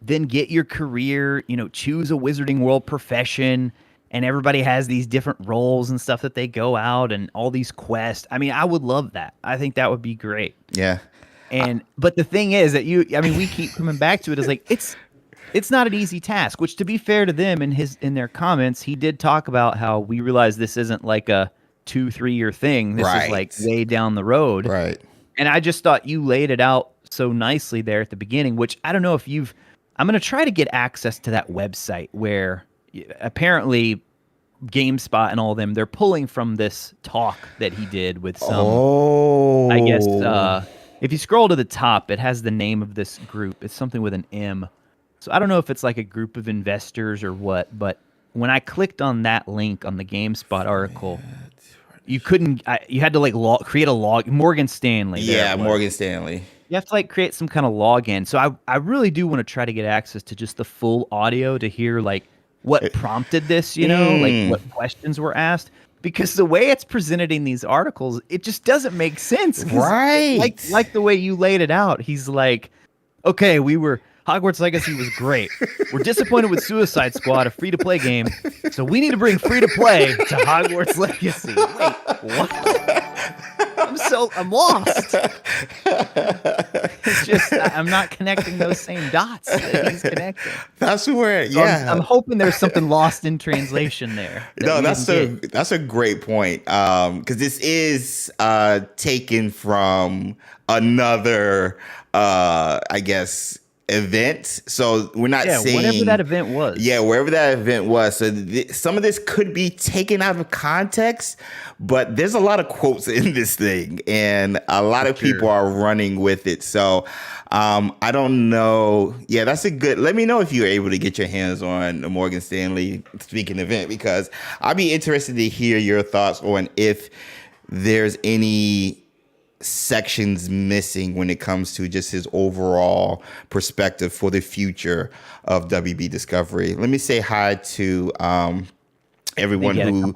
then get your career, choose a Wizarding World profession, and everybody has these different roles and stuff that they go out and all these quests. I mean, I would love that. I think that would be great. Yeah. And but the thing is that we keep coming back to it, is like it's not an easy task, which, to be fair to them, in their comments, he did talk about how we realize this isn't like a 2-3 year thing. This is like way down the road. Right. And I just thought you laid it out so nicely there at the beginning, which I don't know if I'm going to try to get access to that website where apparently GameSpot and all of them, they're pulling from this talk that he did with some, I guess, if you scroll to the top, it has the name of this group. It's something with an M. So I don't know if it's like a group of investors or what, but when I clicked on that link on the GameSpot article, you couldn't, you had to like create a log, Morgan Stanley. Yeah, Morgan Stanley. You have to like create some kind of login. So I really do want to try to get access to just the full audio to hear like what prompted this, like what questions were asked. Because the way it's presented in these articles, it just doesn't make sense. Right. Like the way you laid it out. He's like, okay, Hogwarts Legacy was great. We're disappointed with Suicide Squad, a free-to-play game. So we need to bring free-to-play to Hogwarts Legacy. Wait, what? I'm lost. It's just I'm not connecting those same dots that he's connecting. That's where, So I'm hoping there's something lost in translation there. No, that's a great point. Because this is taken from another, I guess, event. So we're not saying whatever that event was. Yeah, wherever that event was. So some of this could be taken out of context, but there's a lot of quotes in this thing, and a lot of people are running with it. So I don't know. Yeah, that's a good. Let me know if you're able to get your hands on the Morgan Stanley speaking event, because I'd be interested to hear your thoughts on if there's any sections missing when it comes to just his overall perspective for the future of WB Discovery. Let me say hi to everyone who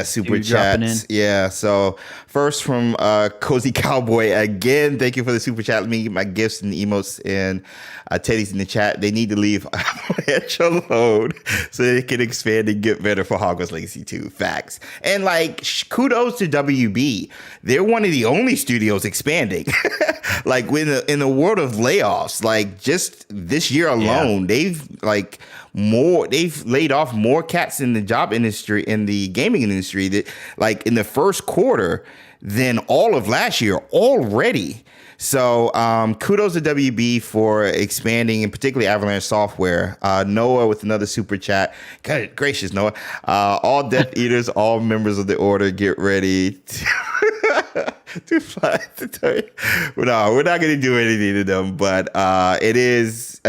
super chats. Yeah, so first from Cozy Cowboy again, thank you for the super chat. Let me get my gifts and emotes and Teddy's in the chat. They need to leave extra load so they can expand and get better for Hogwarts Legacy 2. Facts. And like, kudos to WB. They're one of the only studios expanding. Like in the world of layoffs, like just this year alone, they've laid off more cats in the job industry, in the gaming industry, that like in the first quarter than all of last year already. So kudos to WB for expanding, and particularly Avalanche Software. Noah with another super chat. God gracious, Noah. All Death Eaters, all members of the Order, get ready to fly. No, we're not going to do anything to them, but it is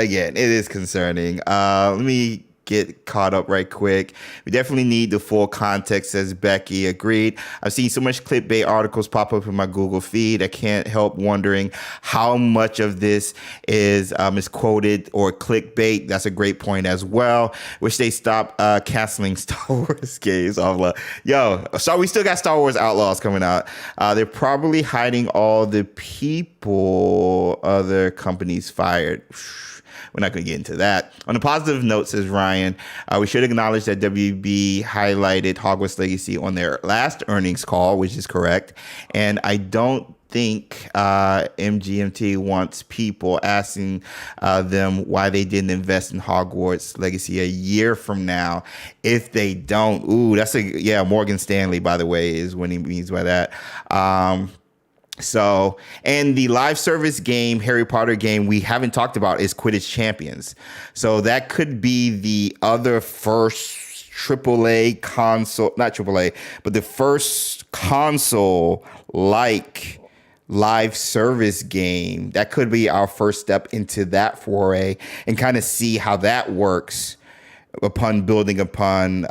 concerning. Let me get caught up right quick. We definitely need the full context, says Becky. Agreed. I've seen so much clickbait articles pop up in my Google feed. I can't help wondering how much of this is misquoted or clickbait. That's a great point as well. Wish they stop canceling Star Wars games. Yo, so we still got Star Wars Outlaws coming out. They're probably hiding all the people other companies fired. We're not going to get into that. On a positive note, says Ryan, we should acknowledge that WB highlighted Hogwarts Legacy on their last earnings call, which is correct. And I don't think MGMT wants people asking them why they didn't invest in Hogwarts Legacy a year from now if they don't. Ooh, Morgan Stanley, by the way, is what he means by that. So, and the live service game, Harry Potter game we haven't talked about is Quidditch Champions. So that could be the other first AAA console, not AAA, but the first console like live service game. That could be our first step into that foray and kind of see how that works building upon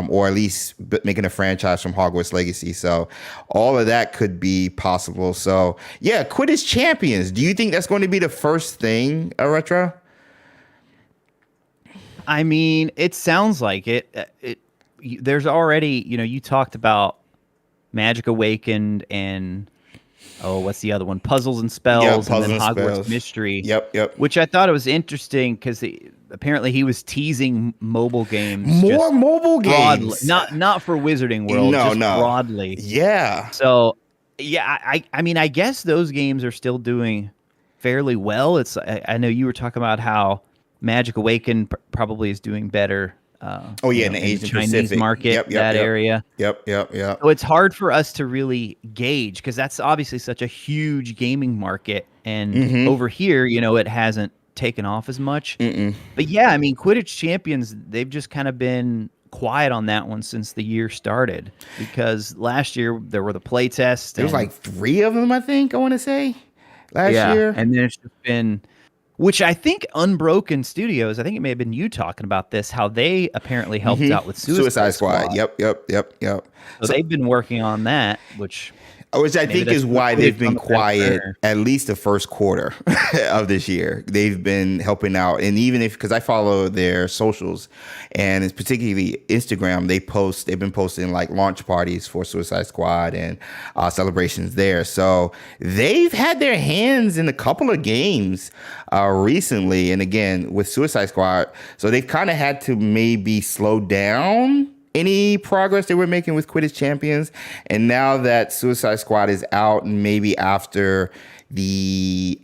or at least making a franchise from Hogwarts Legacy. So all of that could be possible. So yeah, Quidditch Champions. Do you think that's going to be the first thing, Retro? I mean, it sounds like it. There's already, you talked about Magic Awakened and what's the other one? Puzzles and Spells, and then Hogwarts Mystery. Yep. Which I thought it was interesting because apparently he was teasing mobile games. More mobile broadly, games. Not for Wizarding World, just broadly. Yeah. So, yeah, I mean, I guess those games are still doing fairly well. I know you were talking about how Magic Awakened probably is doing better. In the Asian Chinese Pacific market, area. Yep. So it's hard for us to really gauge because that's obviously such a huge gaming market, and over here, it hasn't taken off as much. But yeah, I mean, Quidditch Champions, they've just kind of been quiet on that one since the year started, because last year there were the play tests. There was like 3 of them, I think, I want to say, last year. And then it's just been, which I think Unbroken Studios, I think it may have been you talking about this, how they apparently helped out with Suicide Squad. Yep. So they've been working on that, which I think is why they've been quiet at least the first quarter of this year. They've been helping out. And even because I follow their socials, and it's particularly Instagram, they've been posting like launch parties for Suicide Squad and celebrations there. So they've had their hands in a couple of games recently. And again, with Suicide Squad, so they've kind of had to maybe slow down any progress they were making with Quidditch Champions. And now that Suicide Squad is out, and maybe after the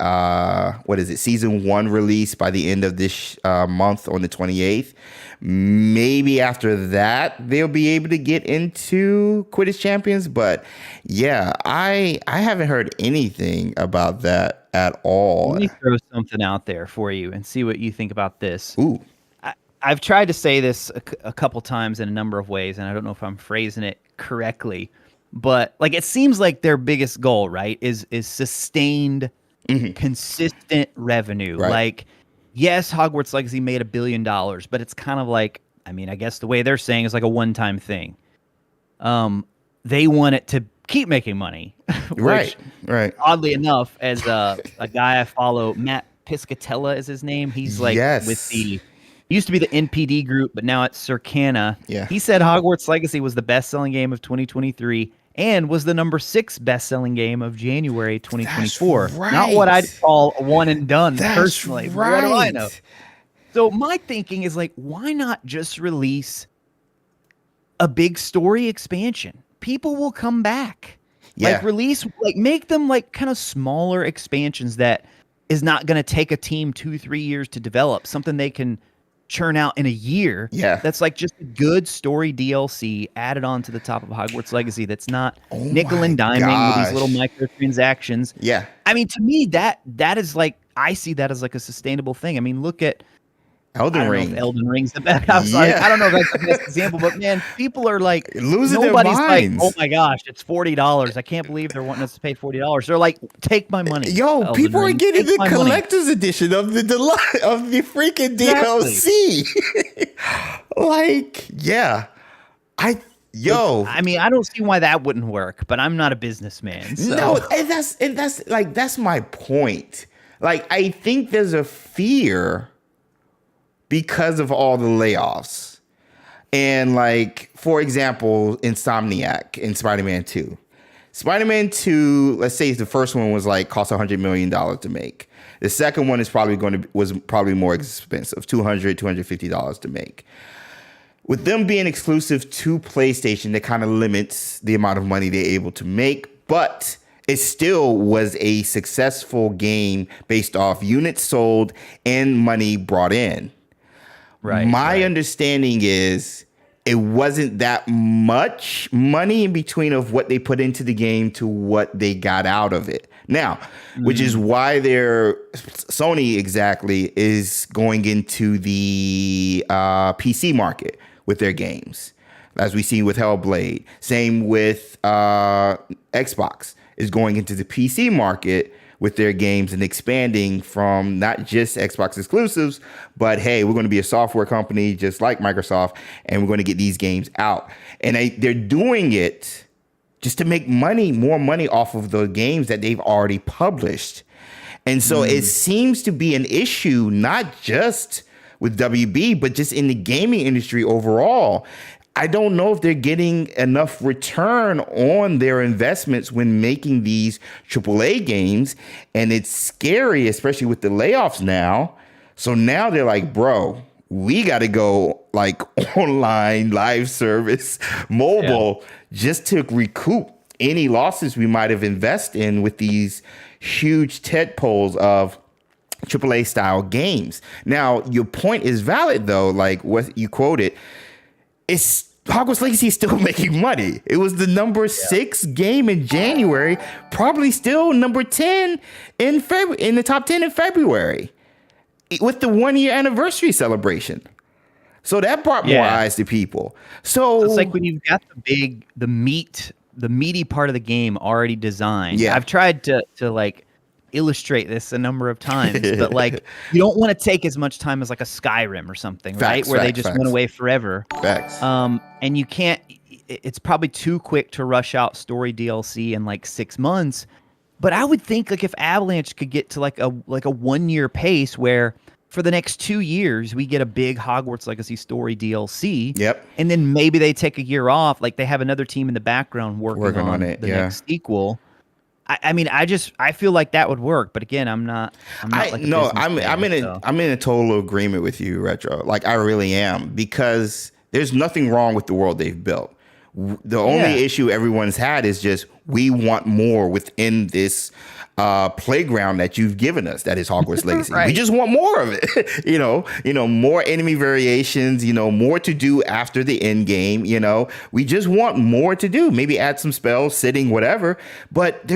season 1 release by the end of this month on the 28th, maybe after that they'll be able to get into Quidditch Champions. But yeah, I haven't heard anything about that at all. Let me throw something out there for you and see what you think about this. Ooh. I've tried to say this a couple times in a number of ways, and I don't know if I'm phrasing it correctly, but like it seems like their biggest goal, right, is sustained, consistent revenue. Right. Like, yes, Hogwarts Legacy made $1 billion, but it's kind of like, I mean, I guess the way they're saying is like a one-time thing. They want it to keep making money. Right. Oddly enough, as a guy I follow, Matt Piscatella is his name. He's like with the used to be the NPD group, but now it's Circana. Yeah. He said Hogwarts Legacy was the best-selling game of 2023 and was the number 6 best-selling game of January 2024. That's right. Not what I'd call a one and done personally. Right. What do I know? So my thinking is like, why not just release a big story expansion? People will come back. Yeah. Like make them like kind of smaller expansions that is not going to take a team 2-3 years to develop. Something they can churn out in a year. Yeah. That's like just a good story DLC added on to the top of Hogwarts Legacy. That's not nickel and diming with these little microtransactions. Yeah. I mean, to me, that is like, I see that as like a sustainable thing. I mean, look at Elden Ring. Elden Ring's the best. I don't know if that's the best example, but man, people are like losing their nobody's minds. like, oh my gosh, it's $40. I can't believe they're wanting us to pay $40. They're like, take my money. Yo, Elden people Ring. are getting Take the my money. collector's edition of the freaking DLC. Like, yeah. I mean, I don't see why that wouldn't work, but I'm not a businessman. So. No, and that's my point. Like, I think there's a fear because of all the layoffs. And like, for example, Insomniac in Spider-Man 2. Spider-Man 2, let's say the first one was like cost $100 million to make. The second one was probably more expensive, $250 to make. With them being exclusive to PlayStation, that kind of limits the amount of money they're able to make, but it still was a successful game based off units sold and money brought in. My understanding is it wasn't that much money in between of what they put into the game to what they got out of it. Now, which is why Sony exactly is going into the PC market with their games, as we see with Hellblade. Same with Xbox is going into the PC market with their games and expanding from not just Xbox exclusives, but hey, we're going to be a software company just like Microsoft, and we're going to get these games out. And they're doing it just to make more money off of the games that they've already published. And so it seems to be an issue, not just with WB, but just in the gaming industry overall. I don't know if they're getting enough return on their investments when making these AAA games. And it's scary, especially with the layoffs now. So now they're like, bro, we got to go like online, live service, mobile, just to recoup any losses we might have invested in with these huge tentpoles of AAA style games. Now, your point is valid, though, like what you quoted. Hogwarts Legacy is still making money. It was the number 6 game in January, probably still number 10 in the top 10 in February, with the 1-year anniversary celebration. So that brought more eyes to people. So it's like when you've got the meaty part of the game already designed. Yeah. I've tried to like illustrate this a number of times, but like you don't want to take as much time as like a Skyrim or something, right? Where they just went away forever. Facts. And you can't. It's probably too quick to rush out story DLC in like 6 months. But I would think like if Avalanche could get to like a 1-year pace where for the next 2 years we get a big Hogwarts Legacy story DLC. Yep. And then maybe they take a year off, like they have another team in the background working on it, the next sequel. I mean, I feel like that would work, but again, I'm in a total agreement with you, Retro. Like I really am, because There's nothing wrong with the world they've built. The only issue everyone's had is just we want more within this playground that you've given us. That is Hogwarts Legacy. Right. We just want more of it. More enemy variations. More to do after the end game. We just want more to do. Maybe add some spells, sitting, whatever. But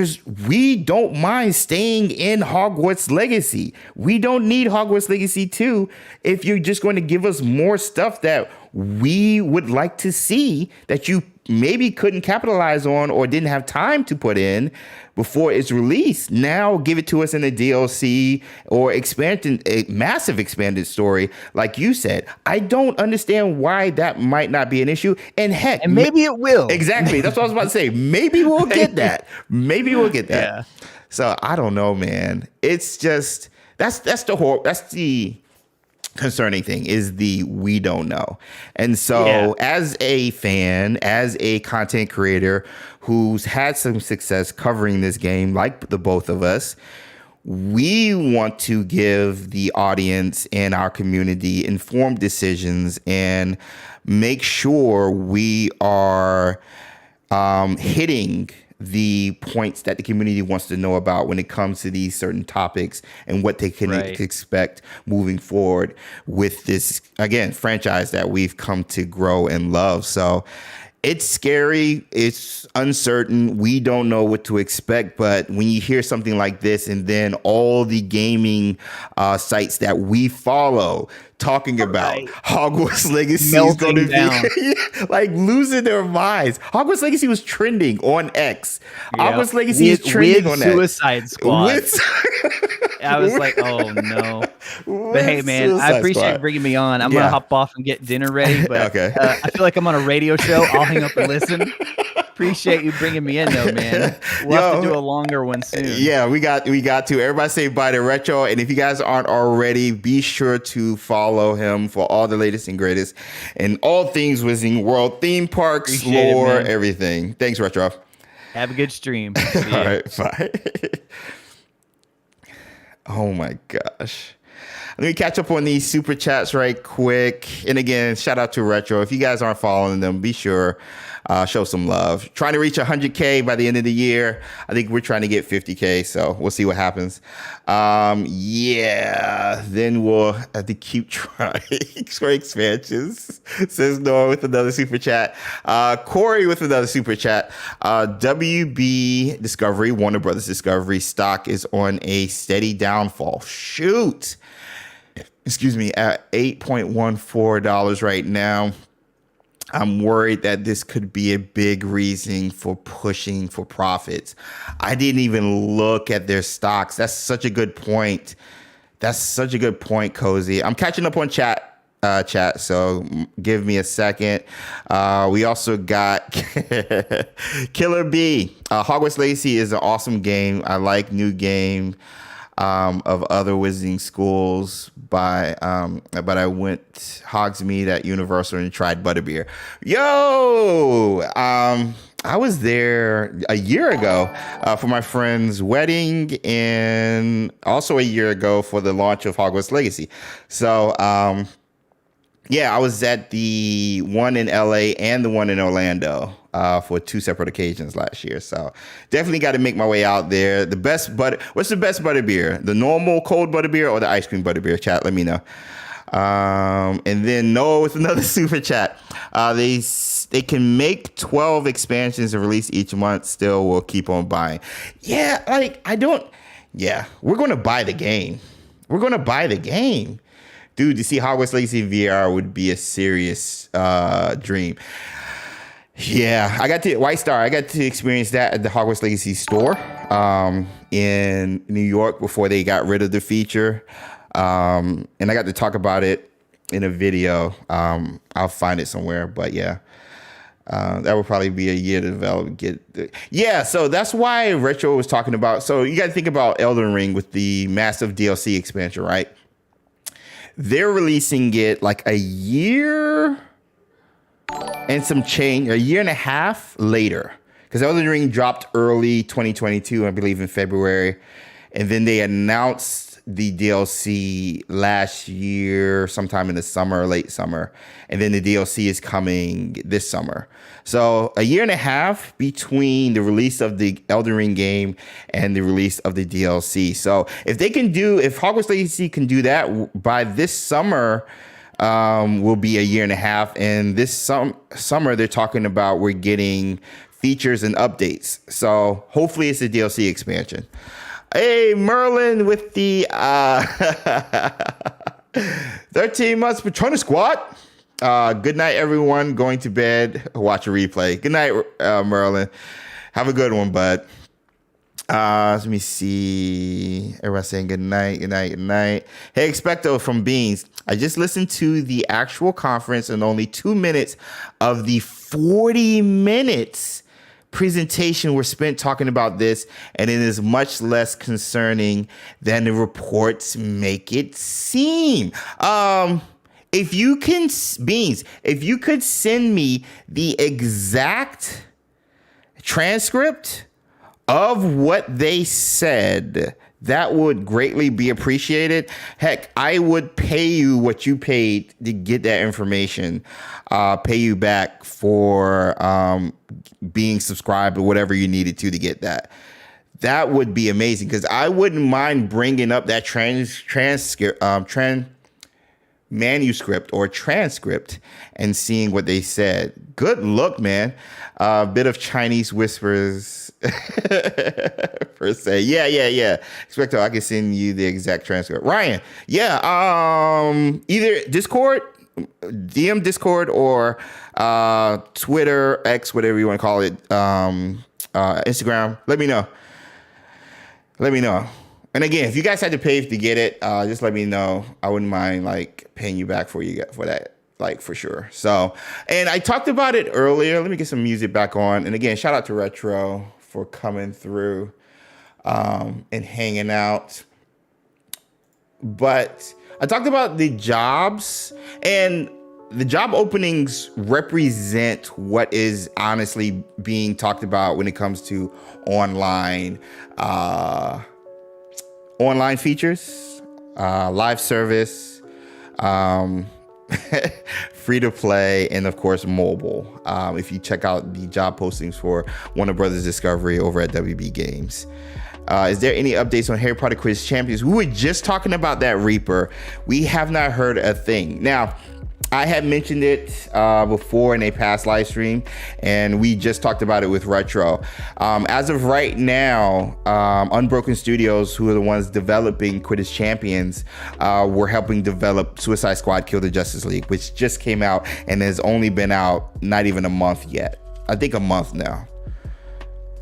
we don't mind staying in Hogwarts Legacy. We don't need Hogwarts Legacy 2 if you're just going to give us more stuff that we would like to see that you maybe couldn't capitalize on or didn't have time to put in before it's released. Now give it to us in a DLC or a massive expanded story, like you said. I don't understand why that might not be an issue. And heck, And maybe it will. Exactly. That's what I was about to say. Maybe we'll get that. Maybe we'll get that. Yeah. So I don't know, man. It's just that's the concerning thing is we don't know. And so as a fan, as a content creator who's had some success covering this game, like the both of us, we want to give the audience and our community informed decisions and make sure we are hitting the points that the community wants to know about when it comes to these certain topics and what they can expect moving forward with this, again, franchise that we've come to grow and love. So it's scary. It's uncertain. We don't know what to expect. But when you hear something like this and then all the gaming sites that we follow talking about Hogwarts Legacy is going to be like losing their minds. Hogwarts Legacy was trending on X. Hogwarts Legacy is trending on Suicide Squad. I was like, oh no. But hey, man, I appreciate you bringing me on. I'm going to hop off and get dinner ready. But I feel like I'm on a radio show. I'll hang up and listen. Appreciate you bringing me in, though, man. We'll have to do a longer one soon. Yeah, we got to. Everybody say bye to Retro. And if you guys aren't already, be sure to follow him for all the latest and greatest and all things Wizarding World, theme parks, appreciate lore, everything. Thanks, Retro. Have a good stream. All right, bye. Oh, my gosh. Let me catch up on these super chats right quick. And again, shout out to Retro. If you guys aren't following them, be sure show some love. Trying to reach 100K by the end of the year. I think we're trying to get 50K, so we'll see what happens. Then we'll have to keep trying for expansions. Says Noah with another super chat. Corey with another super chat. WB Discovery, Warner Brothers Discovery stock is on a steady downfall. Shoot. Excuse me, at $8.14 right now. I'm worried that this could be a big reason for pushing for profits. I didn't even look at their stocks. That's such a good point. Cozy. I'm catching up on chat, so give me a second. We also got Killer B. Hogwarts Legacy is an awesome game. I like new game of other wizarding schools but I went Hogsmeade at Universal and tried Butterbeer. I was there a year ago for my friend's wedding and also a year ago for the launch of Hogwarts Legacy. So, I was at the one in LA and the one in Orlando for two separate occasions last year. So definitely got to make my way out there. What's the best butterbeer? The normal cold butterbeer or the ice cream butterbeer? Chat, let me know. And then Noah with another super chat. They can make 12 expansions and release each month. Still, we'll keep on buying. We're going to buy the game. Dude, to see Hogwarts Legacy in VR would be a serious dream. Yeah, I got to experience that at the Hogwarts Legacy store in New York before they got rid of the feature. And I got to talk about it in a video. I'll find it somewhere, but that would probably be a year to develop. So that's why Retro was talking about. So you got to think about Elden Ring with the massive DLC expansion, right? They're releasing it like a year and some change, a year and a half later. Because Elden Ring dropped early 2022, I believe in February. And then they announced the DLC last year, sometime in the summer or late summer. And then the DLC is coming this summer. So a year and a half between the release of the Elden Ring game and the release of the DLC. So if Hogwarts Legacy can do that by this summer, will be a year and a half. And this summer, they're talking about we're getting features and updates. So hopefully it's a DLC expansion. Hey, Merlin with the 13 months Patronus Squad. Good night, everyone. Going to bed. Watch a replay. Good night, Merlin. Have a good one, bud. Let me see. Everyone's saying good night, good night, good night. Hey, Expecto from Beans. I just listened to the actual conference and only 2 minutes of the 40 minutes presentation were spent talking about this, and it is much less concerning than the reports make it seem. If you can, Beans, if you could send me the exact transcript of what they said, that would greatly be appreciated. Heck, I would pay you what you paid to get that information, pay you back for being subscribed or whatever you needed to get that. That would be amazing, because I wouldn't mind bringing up that manuscript or transcript and seeing what they said. Good look, man. A bit of Chinese whispers per se. Yeah. Expecto, I can send you the exact transcript. Ryan, either Discord, DM Discord, or Twitter, X, whatever you want to call it, Instagram. Let me know. And again, if you guys had to pay to get it, just let me know. I wouldn't mind paying you back for that, for sure. So, and I talked about it earlier. Let me get some music back on. And again, shout out to Retro for coming through and hanging out. But I talked about the jobs, and the job openings represent what is honestly being talked about when it comes to online features, live service, free to play, and of course mobile. If you check out the job postings for Warner Brothers Discovery over at WB Games. Is there any updates on Harry Potter Quiz Champions? We were just talking about that, Reaper. We have not heard a thing. Now, I had mentioned it before in a past live stream, and we just talked about it with Retro. As of right now, Unbroken Studios, who are the ones developing Quidditch Champions, were helping develop Suicide Squad Kill the Justice League, which just came out and has only been out not even a month yet. I think a month now.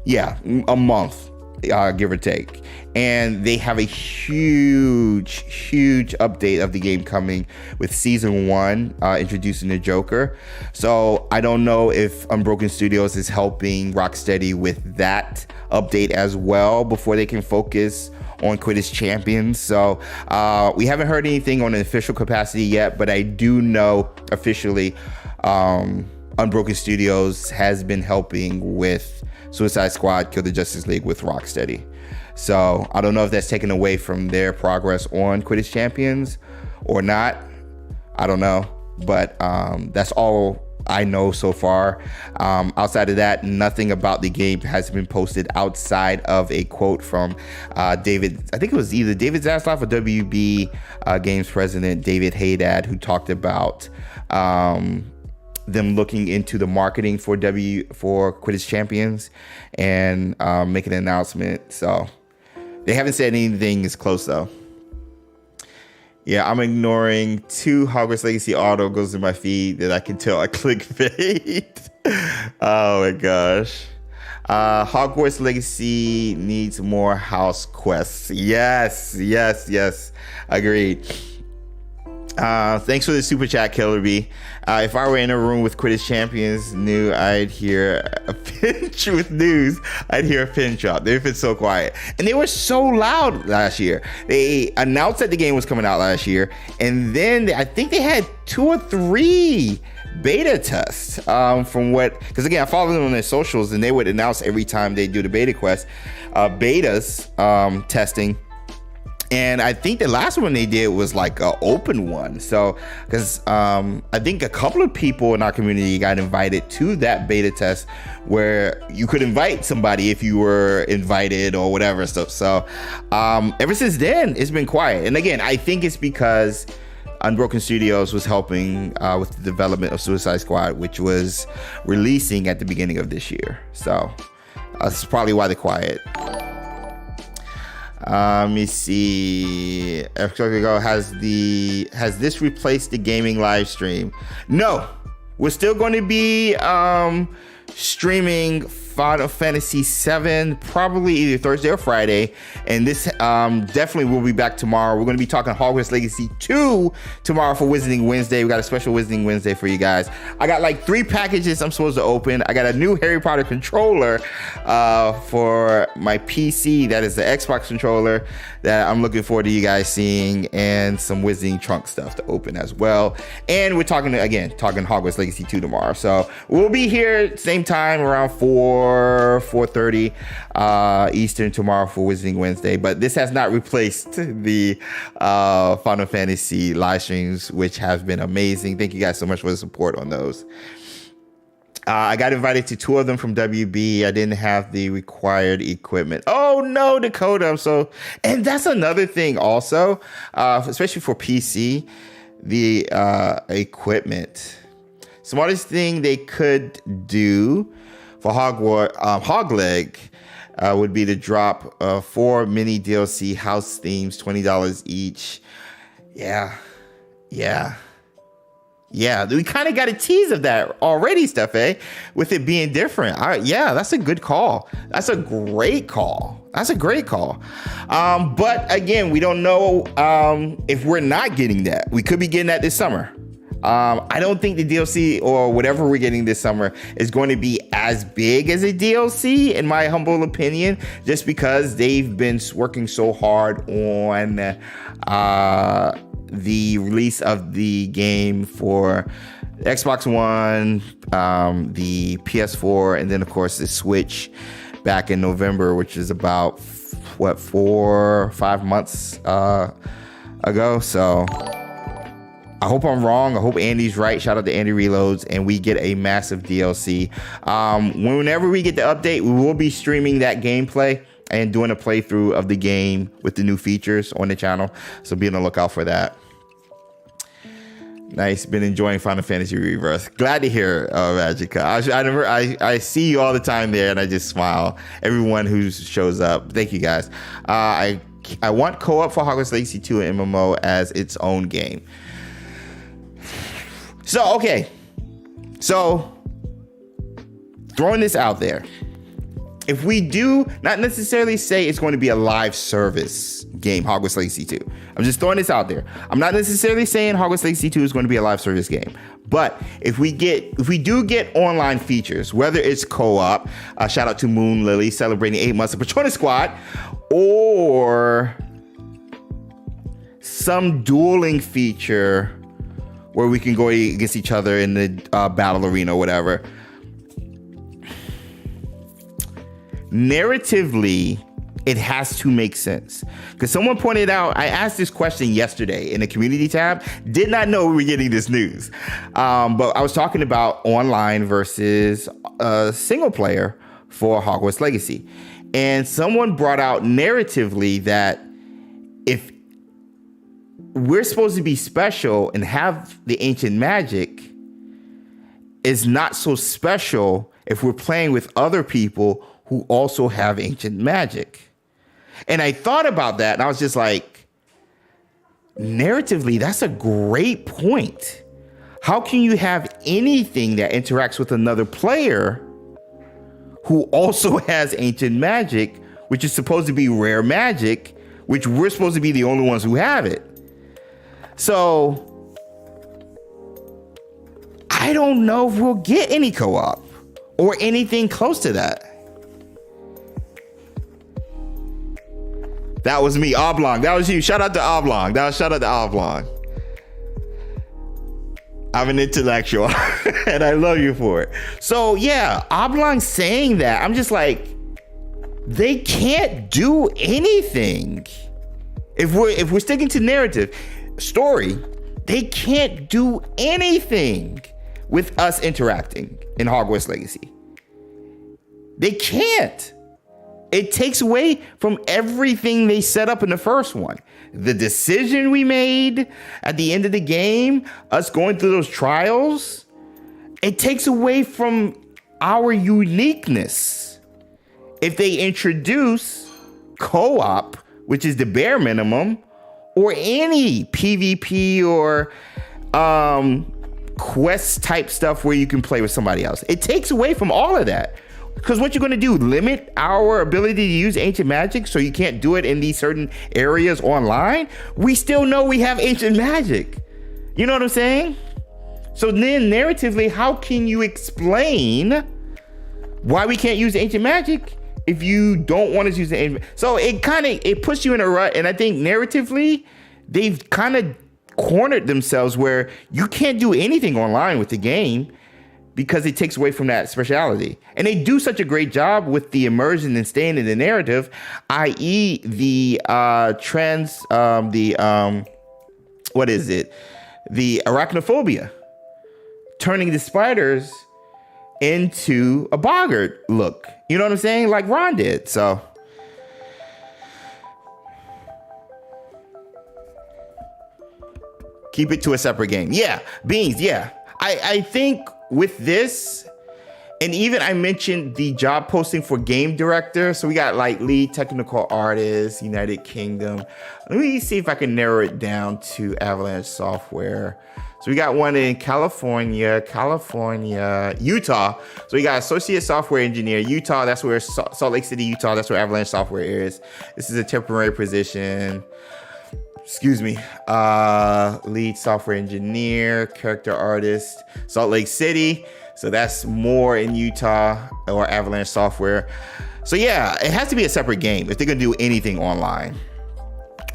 Yeah, a month. Give or take. And they have a huge update of the game coming with season 1, introducing the Joker. So I don't know if Unbroken Studios is helping Rocksteady with that update as well before they can focus on Quidditch Champions. So we haven't heard anything on an official capacity yet, but I do know officially Unbroken Studios has been helping with Suicide Squad Kill the Justice League with Rocksteady. So I don't know if that's taken away from their progress on Quidditch Champions or not. I don't know, but that's all I know so far. Outside of that, nothing about the game has been posted outside of a quote from David. I think it was either David Zaslav or WB Games president David Haydad, who talked about them looking into the marketing for Quidditch Champions and making an announcement. So they haven't said anything is close though. Yeah, I'm ignoring 2 Hogwarts Legacy auto goes in my feed that I can tell I clickbait. Oh my gosh. Hogwarts Legacy needs more house quests. Yes. Agreed. Thanks for the super chat, Killer B. If I were in a room with Quidditch Champions new, I'd hear a pinch with news. I'd hear a pin drop. They've been so quiet. And they were so loud last year. They announced that the game was coming out last year. And then I think they had 2 or 3 beta tests because again, I follow them on their socials, and they would announce every time they do the beta quest, betas testing. And I think the last one they did was like an open one. So, because I think a couple of people in our community got invited to that beta test where you could invite somebody if you were invited or whatever stuff. So, ever since then, it's been quiet. And again, I think it's because Unbroken Studios was helping with the development of Suicide Squad, which was releasing at the beginning of this year. So, that's probably why they're quiet. Let me see. XpectoGO has this replaced the gaming live stream? No, we're still going to be streaming Final Fantasy VII, probably either Thursday or Friday. And this definitely will be back tomorrow. We're going to be talking Hogwarts Legacy 2 tomorrow for Wizarding Wednesday. We got a special Wizarding Wednesday for you guys. I got like 3 packages I'm supposed to open. I got a new Harry Potter controller for my PC. That is the Xbox controller that I'm looking forward to you guys seeing, and some Wizarding Trunk stuff to open as well. And we're talking Hogwarts Legacy 2 tomorrow. So we'll be here same time around 4:30 Eastern tomorrow for Wizarding Wednesday. But this has not replaced the Final Fantasy live streams, which have been amazing. Thank you guys so much for the support on those. I got invited to 2 of them from WB. I didn't have the required equipment. Oh no, Dakota. And that's another thing also, especially for PC, the equipment. Smartest thing they could do for Hogwarts, Hogleg, would be to drop 4 mini DLC house themes, $20 each. Yeah. We kind of got a tease of that already, Steph, with it being different. Yeah, that's a good call. That's a great call. But again, we don't know if we're not getting that. We could be getting that this summer. I don't think the DLC or whatever we're getting this summer is going to be as big as a DLC, in my humble opinion, just because they've been working so hard on the release of the game for Xbox One, the PS4, and then of course the Switch back in November, which is about 4 or 5 months ago. So I hope I'm wrong. I hope Andy's right. Shout out to Andy Reloads, and we get a massive DLC. Whenever we get the update, we will be streaming that gameplay and doing a playthrough of the game with the new features on the channel. So be on the lookout for that. Nice. Been enjoying Final Fantasy Rebirth. Glad to hear, Magica. I see you all the time there, and I just smile. Everyone who shows up. Thank you guys. I want co-op for Hogwarts Legacy 2 and MMO as its own game. So, okay. So, throwing this out there. If we do not necessarily say it's going to be a live service game, Hogwarts Legacy 2. I'm just throwing this out there. I'm not necessarily saying Hogwarts Legacy 2 is going to be a live service game. But if we do get online features, whether it's co-op, shout out to Moon Lily celebrating 8 months of Patronus Squad, or some dueling feature where we can go against each other in the battle arena or whatever. Narratively, it has to make sense. Because someone pointed out, I asked this question yesterday in the community tab, did not know we were getting this news. But I was talking about online versus single player for Hogwarts Legacy. And someone brought out narratively that if we're supposed to be special and have the ancient magic, is not so special if we're playing with other people who also have ancient magic. And I thought about that, and I was just like, narratively, that's a great point. How can you have anything that interacts with another player who also has ancient magic, which is supposed to be rare magic, which we're supposed to be the only ones who have it? So I don't know if we'll get any co-op or anything close to that. That was me, Oblong. That was you. Shout out to Oblong. Shout out to Oblong. I'm an intellectual and I love you for it. So yeah, Oblong saying that, I'm just like, they can't do anything If we're sticking to narrative, story, they can't do anything with us interacting in Hogwarts Legacy. They can't. It takes away from everything they set up in the first one. The decision we made at the end of the game, us going through those trials, it takes away from our uniqueness. If they introduce co-op, which is the bare minimum, or any PvP or quest type stuff where you can play with somebody else, it takes away from all of that. Because what you're going to do, limit our ability to use ancient magic so you can't do it in these certain areas online? We still know we have ancient magic. You know what I'm saying? So then narratively, how can you explain why we can't use ancient magic if you don't want to use the ancient? So it puts you in a rut. And I think narratively, they've kind of cornered themselves where you can't do anything online with the game, because it takes away from that speciality. And they do such a great job with the immersion and staying in the narrative, i.e. the arachnophobia, turning the spiders into a boggart look. You know what I'm saying? Like Ron did. So keep it to a separate game. Yeah, Beans, yeah. I think with this, and even I mentioned the job posting for game director. So we got like lead technical artist, United Kingdom. Let me see if I can narrow it down to Avalanche Software. So we got one in California, Utah. So we got associate software engineer, Utah. That's where Salt Lake City, Utah. That's where Avalanche Software is. This is a temporary position. Lead software engineer, character artist, Salt Lake City. So that's more in Utah or Avalanche Software. So yeah, it has to be a separate game if they're gonna do anything online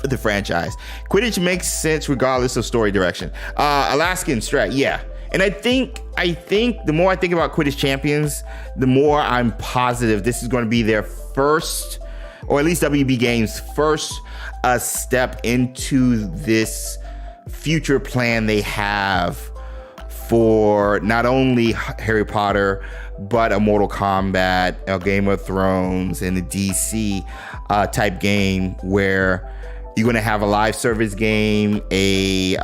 with the franchise. Quidditch makes sense regardless of story direction. Alaskan Strat, yeah. And I think the more I think about Quidditch Champions, the more I'm positive this is going to be their first, or at least WB Games' first step into this future plan they have for not only Harry Potter, but a Mortal Kombat, a Game of Thrones, and a DC type game where you're going to have a live service game, a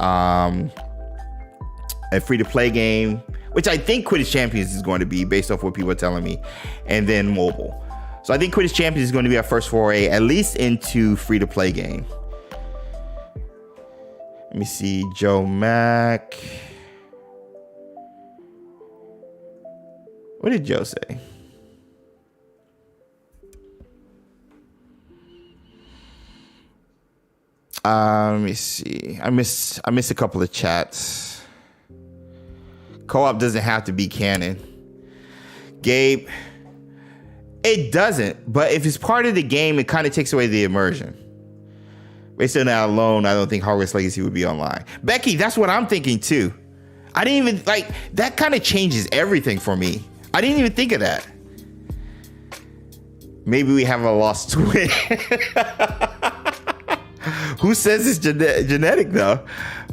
free-to-play game, which I think Quidditch Champions is going to be based off what people are telling me, and then mobile. So I think Quidditch Champions is going to be our first foray, at least into free-to-play game. Let me see, Joe Mack. What did Joe say? Let me see. I missed a couple of chats. Co-op doesn't have to be canon. Gabe, it doesn't, but if it's part of the game, it kind of takes away the immersion. Based on that alone, I don't think Hogwarts Legacy would be online. Becky, that's what I'm thinking too. I didn't even that kind of changes everything for me. I didn't even think of that. Maybe we have a lost twin. Who says it's genetic though?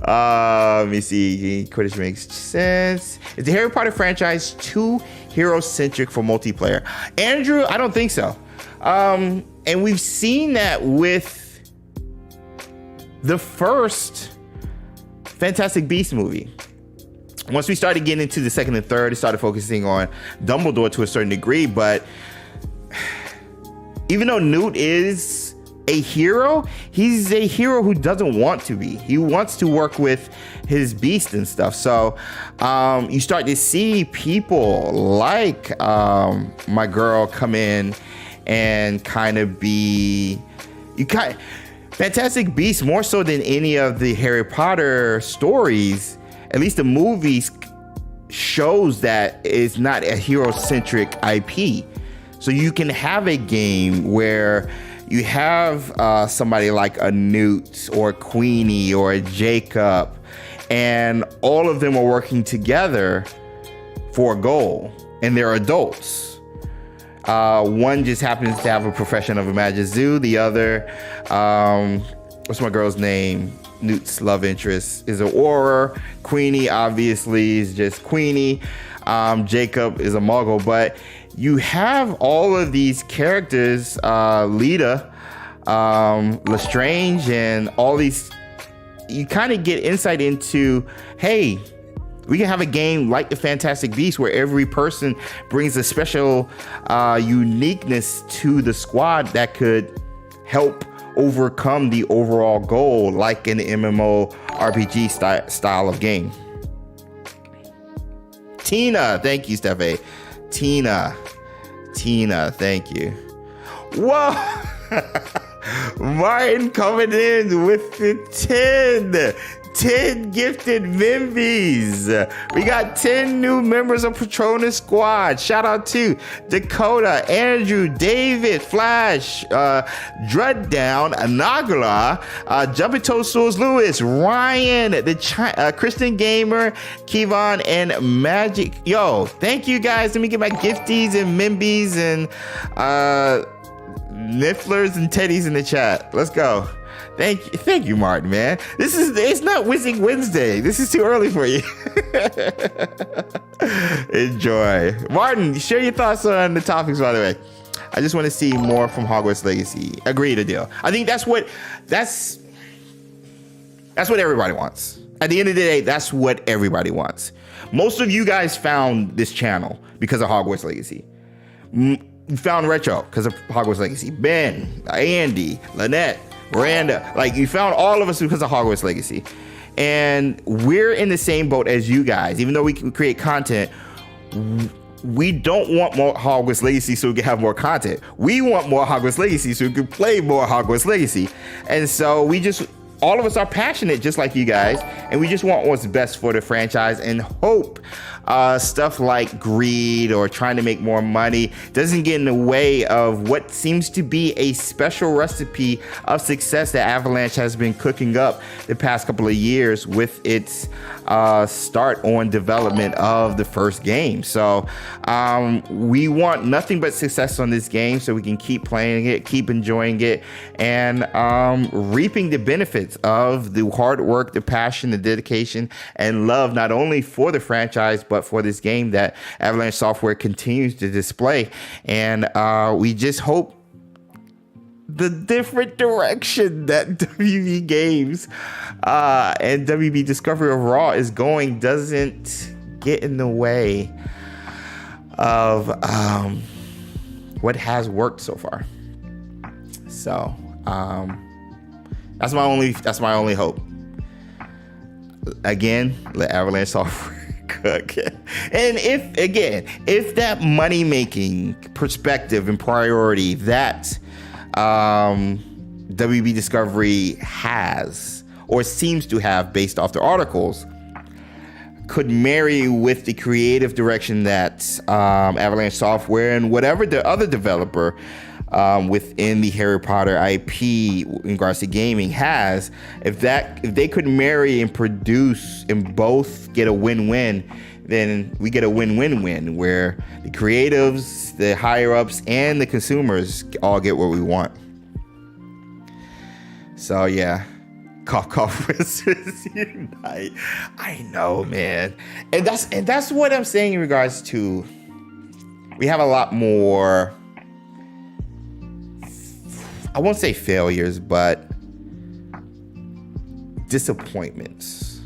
Let me see. Quidditch makes sense. Is the Harry Potter franchise too hero-centric for multiplayer? Andrew, I don't think so. And we've seen that with the first Fantastic Beasts movie. Once we started getting into the second and third, it started focusing on Dumbledore to a certain degree. But even though Newt is a hero, he's a hero who doesn't want to be. He wants to work with his beast and stuff. So you start to see people like my girl come in and kind of be Fantastic Beasts, more so than any of the Harry Potter stories, at least the movies, shows that it's not a hero-centric IP. So you can have a game where you have somebody like a Newt or a Queenie or a Jacob, and all of them are working together for a goal, and they're adults. One just happens to have a profession of a Magizoo. The other what's my girl's name? Newt's love interest is Aurora. Queenie obviously is just Queenie. Jacob is a Muggle, but you have all of these characters, Lita, Lestrange, and all these. You kind of get insight into, hey, we can have a game like the Fantastic Beasts where every person brings a special uniqueness to the squad that could help overcome the overall goal, like an MMO RPG style of game. Tina, thank you, Steffi. Tina, thank you. Whoa. Martin coming in with the 10 gifted Mimbies. We got 10 new members of Patronus Squad. Shout out to Dakota, Andrew, David, Flash, Druddown, Nagala, Jumping Toadstools, Lewis, Ryan, Kristen Gamer, Kevon, and Magic. Yo, thank you guys. Let me get my gifties and Mimbies and Nifflers and Teddies in the chat. Let's go. Thank you, Martin, man. It's not Whizzing Wednesday. This is too early for you. Enjoy. Martin, share your thoughts on the topics, by the way. I just want to see more from Hogwarts Legacy. Agree to deal. I think that's what everybody wants. At the end of the day, that's what everybody wants. Most of you guys found this channel because of Hogwarts Legacy. You found Retro because of Hogwarts Legacy. Ben, Andy, Lynette, Miranda, like you found all of us because of Hogwarts Legacy. And we're in the same boat as you guys. Even though we can create content, we don't want more Hogwarts Legacy so we can have more content. We want more Hogwarts Legacy so we can play more Hogwarts Legacy. And so all of us are passionate just like you guys, and we just want what's best for the franchise and hope stuff like greed or trying to make more money doesn't get in the way of what seems to be a special recipe of success that Avalanche has been cooking up the past couple of years with its start on development of the first game. So we want nothing but success on this game so we can keep playing it, keep enjoying it, and reaping the benefits of the hard work, the passion, the dedication, and love not only for the franchise but for this game that Avalanche Software continues to display. And we just hope the different direction that WB Games and WB Discovery of Raw is going doesn't get in the way of what has worked so far. So that's my only hope. Again, let Avalanche Software cook. And if that money-making perspective and priority that WB Discovery has or seems to have based off the articles could marry with the creative direction that Avalanche Software and whatever the other developer within the Harry Potter IP in regards to gaming has, if they could marry and produce and both get a win-win, then we get a win-win-win where the creatives, the higher-ups, and the consumers all get what we want. So yeah, cough Wizards unite. I know, man, and that's what I'm saying in regards to. We have a lot more. I won't say failures, but disappointments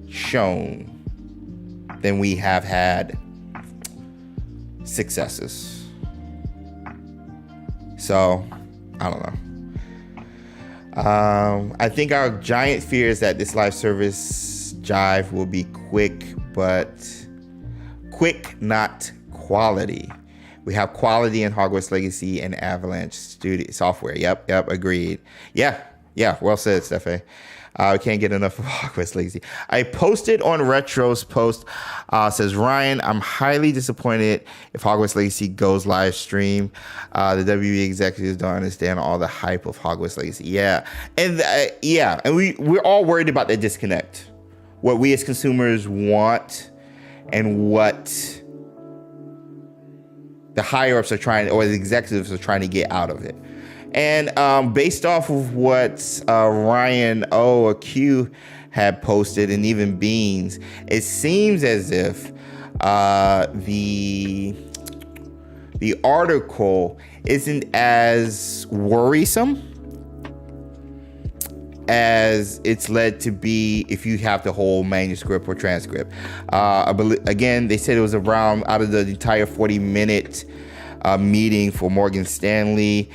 shown than we have had successes. So, I don't know. I think our giant fear is that this live service jive will be quick, not quality. We have quality in Hogwarts Legacy and Avalanche Studio Software. Yep, agreed. Yeah, well said, Stefan. We can't get enough of Hogwarts Legacy. I posted on Retro's post, says, Ryan, I'm highly disappointed if Hogwarts Legacy goes live stream. The WB executives don't understand all the hype of Hogwarts Legacy. Yeah, and we're all worried about that disconnect. What we as consumers want and what the higher ups are trying, or the executives are trying to get out of it. And based off of what Ryan O or Q had posted, and even Beans, it seems as if the article isn't as worrisome as it's led to be if you have the whole manuscript or transcript. Again, they said it was around, out of the entire 40-minute meeting for Morgan Stanley,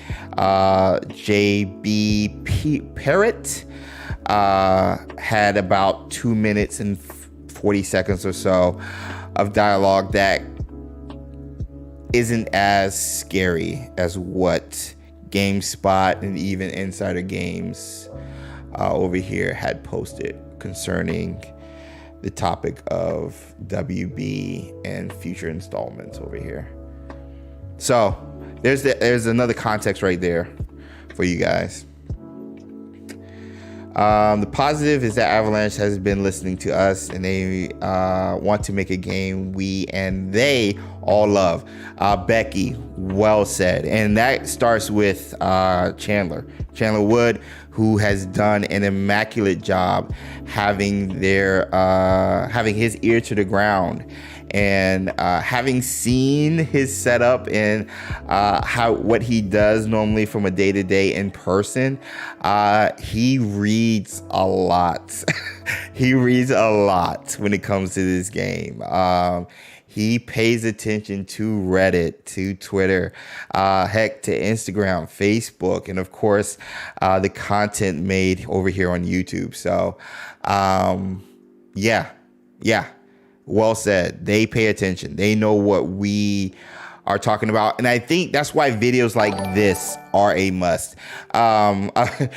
J.B. Parrott had about 2 minutes and 40 seconds or so of dialogue that isn't as scary as what GameSpot and even Insider Games over here had posted concerning the topic of WB and future installments over here. So there's another context right there for you guys. The positive is that Avalanche has been listening to us, and they want to make a game we and they all love. Becky, well said. And that starts with Chandler Wood, who has done an immaculate job having his ear to the ground, and having seen his setup and what he does normally from a day-to-day in person. He reads a lot. He reads a lot when it comes to this game. He pays attention to Reddit, to Twitter, heck, to Instagram, Facebook, and of course, the content made over here on YouTube. So, yeah. Well said. They pay attention. They know what we are talking about. And I think that's why videos like this are a must. I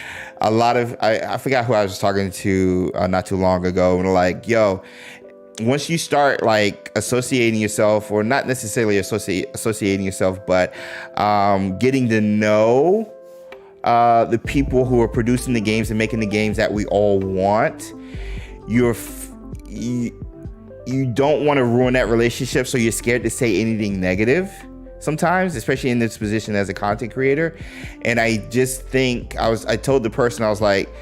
forgot who I was talking to not too long ago. And like, yo, once you start like associating yourself, or not necessarily associating yourself, but getting to know the people who are producing the games and making the games that we all want, you don't want to ruin that relationship, so you're scared to say anything negative sometimes, especially in this position as a content creator. And I just think I told the person, I was like,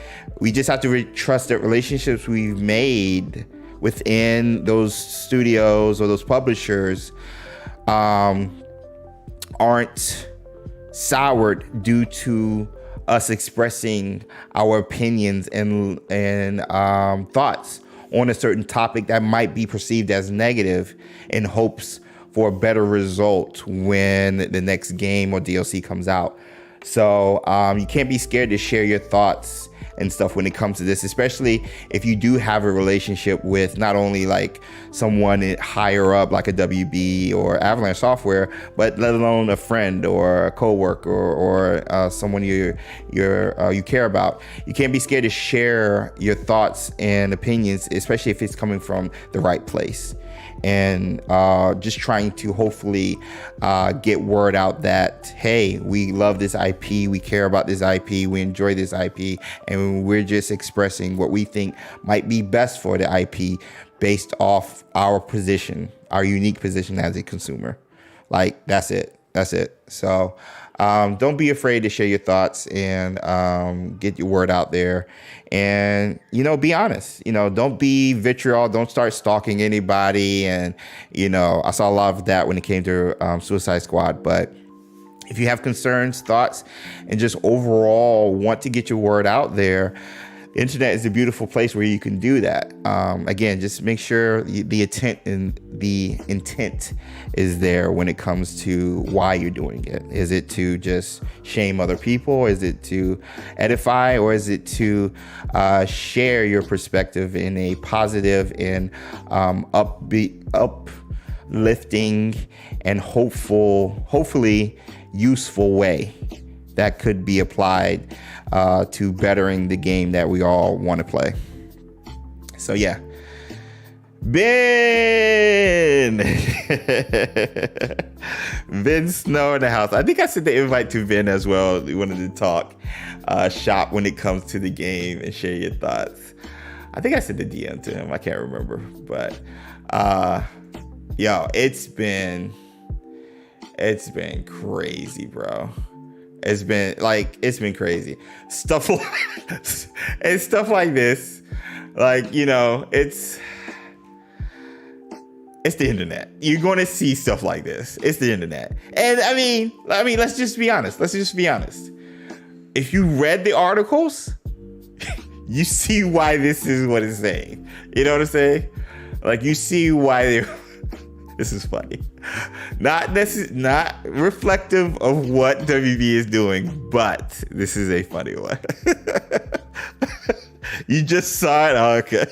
we just have to trust that relationships we've made within those studios or those publishers aren't soured due to us expressing our opinions and thoughts on a certain topic that might be perceived as negative, in hopes for a better result when the next game or DLC comes out. So you can't be scared to share your thoughts and stuff when it comes to this, especially if you do have a relationship with not only like someone higher up like a WB or Avalanche Software, but let alone a friend or a coworker or someone you care about. You can't be scared to share your thoughts and opinions, especially if it's coming from the right place. And just trying to hopefully get word out that, hey, we love this IP, we care about this IP, we enjoy this IP, and we're just expressing what we think might be best for the IP based off our position, our unique position as a consumer. Like, that's it. So don't be afraid to share your thoughts and get your word out there. And, be honest. Don't be vitriol. Don't start stalking anybody. And, I saw a lot of that when it came to Suicide Squad. But if you have concerns, thoughts, and just overall want to get your word out there, the internet is a beautiful place where you can do that. Again, just make sure the intent is there when it comes to why you're doing it. Is it to just shame other people? Is it to edify? Or is it to share your perspective in a positive and uplifting and hopefully useful way that could be applied to bettering the game that we all want to play? So yeah, Ben Snow in the house. I think I sent the invite to Ben as well. We wanted to talk shop when it comes to the game and share your thoughts. I think I sent the DM to him. I can't remember, but it's been crazy, bro. It's been crazy. Stuff like this. Like, you know, it's the internet. You're going to see stuff like this. It's the internet. And I mean, let's just be honest. If you read the articles, you see why this is what it's saying. You know what I'm saying? Like, you see why this is funny. Not reflective of what WB is doing, but this is a funny one. You just saw it? Oh, okay.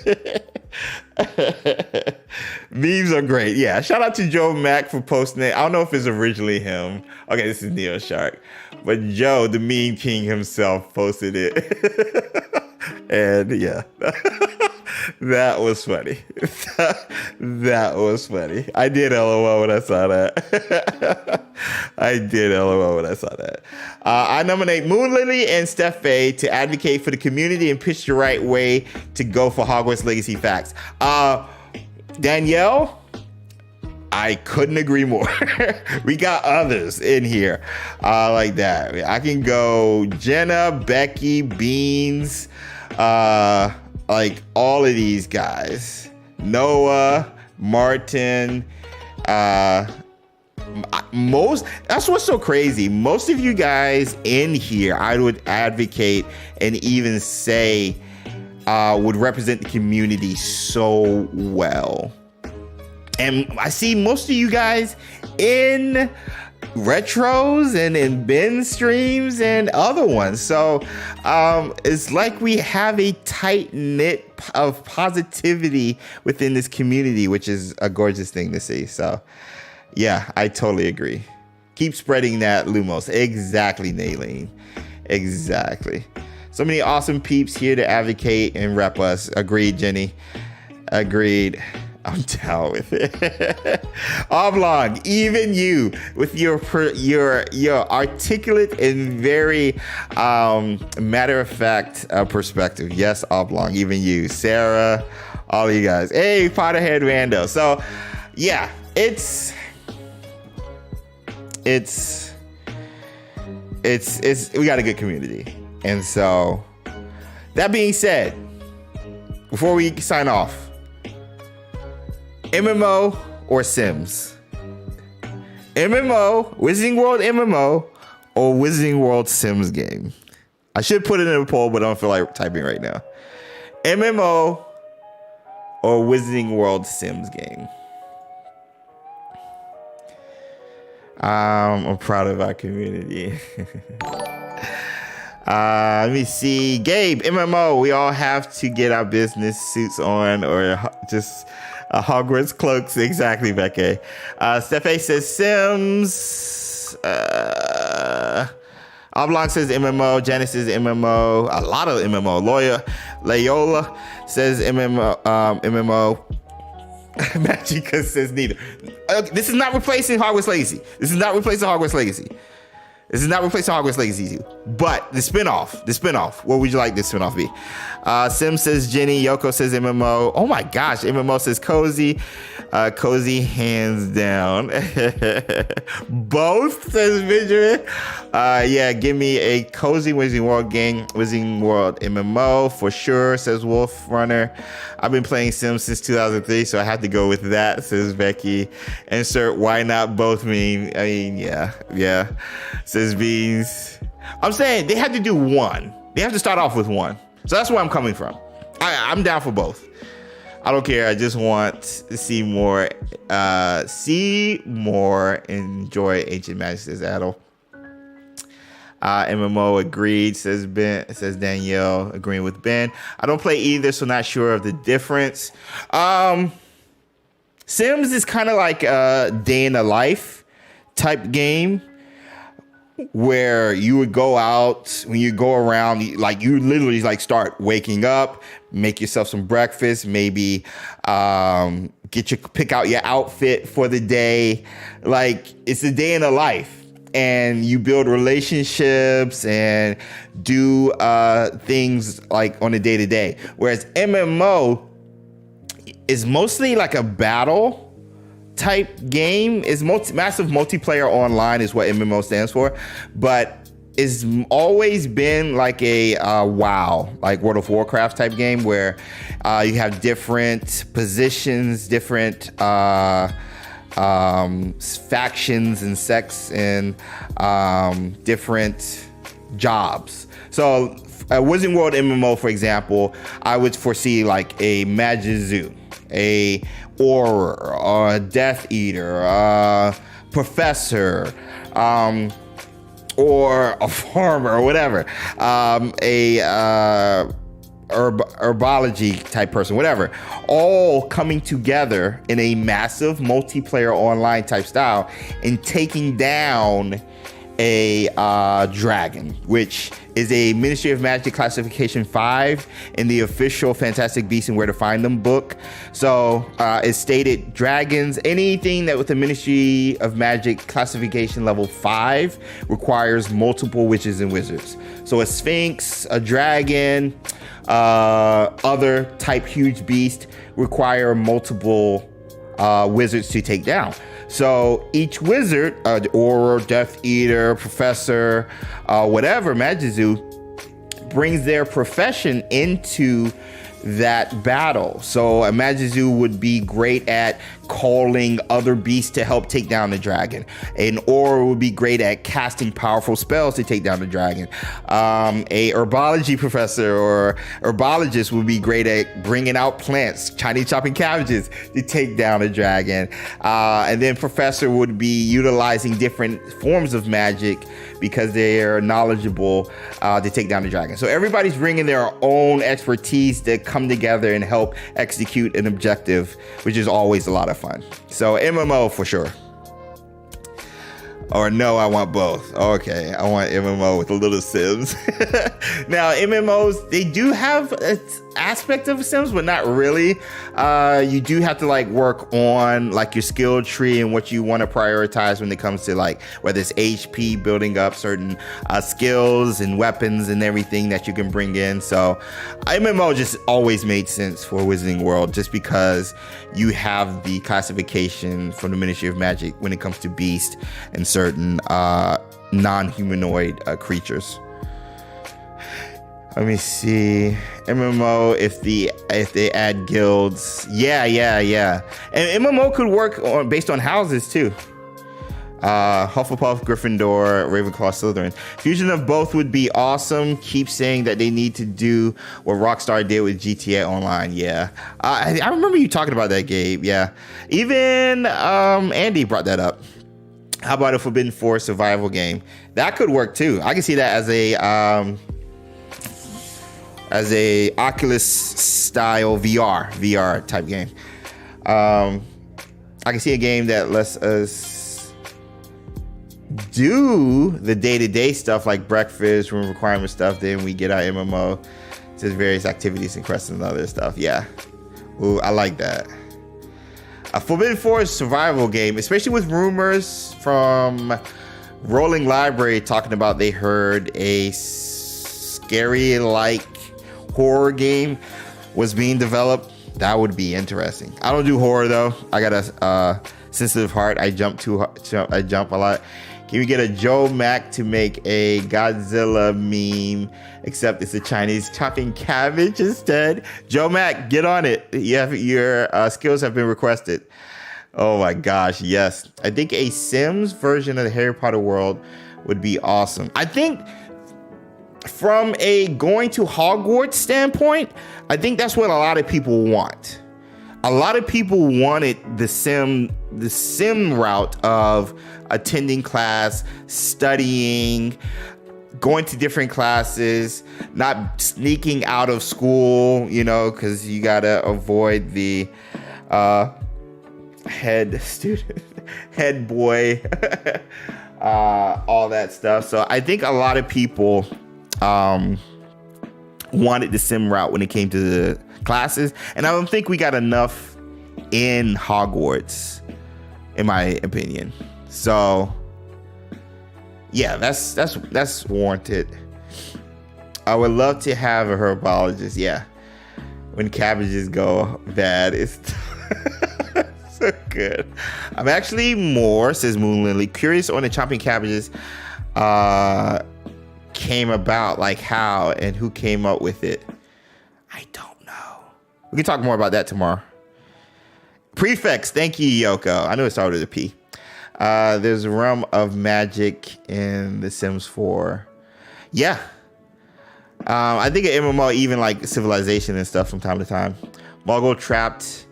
Memes are great. Yeah, shout out to Joe Mack for posting it. I don't know if it's originally him. Okay, this is Neo Shark. But Joe, the meme king himself, posted it. And yeah, that was funny. That was funny. I did LOL when I saw that. I nominate Moon Lily and Steph Faye to advocate for the community and pitch the right way to go for Hogwarts Legacy facts. Danielle, I couldn't agree more. We got others in here like that. I can go Jenna, Becky, Beans, like all of these guys. Noah, Martin, that's what's so crazy. Most of you guys in here, I would advocate and even say would represent the community so well. And I see most of you guys in retros and in Ben streams and other ones. So it's like we have a tight knit of positivity within this community, which is a gorgeous thing to see. So yeah, I totally agree. Keep spreading that Lumos. Exactly, Naylene. Exactly. So many awesome peeps here to advocate and rep us. Agreed, Jenny. Agreed. I'm down with it. Oblong, even you with your articulate and very matter of fact perspective. Yes, Oblong, even you, Sarah, all of you guys. Hey, Potterhead Rando. So yeah, it's we got a good community. And so that being said, before we sign off, MMO or Sims? MMO, Wizarding World MMO, or Wizarding World Sims game? I should put it in a poll, but I don't feel like typing right now. MMO or Wizarding World Sims game? I'm proud of our community. Let me see. Gabe, MMO, we all have to get our business suits on or just Hogwarts cloaks. Exactly, Becky. Stephe says Sims. Oblong says MMO. Janice says MMO. A lot of MMO. Loyola says MMO. Magica says neither. This is not replacing Hogwarts Legacy. This is not replacing Hogwarts Legacy. But the spinoff. What would you like this spinoff be? Sim says Jenny. Yoko says MMO. Oh my gosh. MMO says Cozy. Cozy hands down. Both says Benjamin. Yeah, give me a cozy Wizarding World game. Wizarding World MMO for sure, says Wolf Runner. I've been playing Sims since 2003, so I have to go with that, says Becky. Insert why not both mean. I mean, yeah. Says Beans. I'm saying they had to do one. They have to start off with one. So that's where I'm coming from. I'm down for both. I don't care. I just want to see more. Enjoy Ancient Magic, says Adel. MMO agreed, says Ben. Says Danielle, agreeing with Ben. I don't play either, so not sure of the difference. Sims is kind of like a day in the life type game, where you would go out, when you go around, like you literally like start waking up, make yourself some breakfast, maybe pick out your outfit for the day. Like it's a day in the life, and you build relationships and do things like on a day to day. Whereas MMO is mostly like a battle type game. Is massive multiplayer online is what MMO stands for, but is always been like a WoW, like World of Warcraft type game where you have different positions, different factions and sects and different jobs. So a Wizarding World MMO, for example, I would foresee like a Magizu, a Auror, or a Death Eater, Professor, or a farmer, or whatever, herbology type person, whatever, all coming together in a massive multiplayer online type style and taking down a dragon, which is a Ministry of Magic classification 5 in the official Fantastic Beasts and Where to Find Them book. So it stated dragons, anything that with the Ministry of Magic classification level 5 requires multiple witches and wizards. So a sphinx, a dragon, other type huge beast require multiple wizards to take down. So each wizard, or Death Eater, Professor, whatever, Magizu, brings their profession into that battle. So a Magizu would be great at calling other beasts to help take down the dragon. An Auror would be great at casting powerful spells to take down the dragon. A herbology professor or herbologist would be great at bringing out plants, Chinese chopping cabbages to take down a dragon. And then professor would be utilizing different forms of magic because they are knowledgeable to take down the dragon. So everybody's bringing their own expertise to come together and help execute an objective, which is always a lot of fun. So MMO for sure. Or no, I want both. Okay, I want MMO with a little Sims. Now, MMOs, they do have an aspect of Sims, but not really. You do have to like work on like your skill tree and what you want to prioritize when it comes to like whether it's HP, building up certain skills and weapons and everything that you can bring in. So MMO just always made sense for Wizarding World just because you have the classification from the Ministry of Magic when it comes to beast and certain non-humanoid creatures. Let me see. MMO, if they add guilds, yeah. And MMO could work based on houses too. Hufflepuff, Gryffindor, Ravenclaw, Slytherin. Fusion of both would be awesome. Keep saying that they need to do what Rockstar did with GTA Online. Yeah, I remember you talking about that, Gabe. Yeah, even Andy brought that up. How about a Forbidden Forest survival game? That could work too. I can see that as a Oculus style VR type game. I can see a game that lets us do the day-to-day stuff like breakfast, room requirement stuff. Then we get our MMO, just various activities and quests and other stuff. Yeah, ooh, I like that. A Forbidden Forest survival game, especially with rumors from Rolling Library talking about they heard a scary-like horror game was being developed. That would be interesting. I don't do horror though. I got a sensitive heart. I jump a lot. Can we get a Joe Mac to make a Godzilla meme, except it's a Chinese chopping cabbage instead? Joe Mac, get on it. Your skills have been requested. Oh my gosh, yes. I think a Sims version of the Harry Potter world would be awesome. I think from a going to Hogwarts standpoint, I think that's what a lot of people want. A lot of people wanted the sim route of attending class, studying, going to different classes, not sneaking out of school, because you gotta avoid the head student, head boy, all that stuff. So I think a lot of people wanted the sim route when it came to the classes, and I don't think we got enough in Hogwarts, in my opinion. So yeah, that's warranted. I would love to have a herbologist. Yeah, when cabbages go bad, it's so good. I'm actually more, says Moon Lily, curious on the chopping cabbages came about, like how and who came up with it. I don't know. We can talk more about that tomorrow. Prefects, thank you, Yoko. I know it started with a P. There's a realm of magic in The Sims 4. Yeah. I think an MMO, even like Civilization and stuff from time to time. Muggle trapped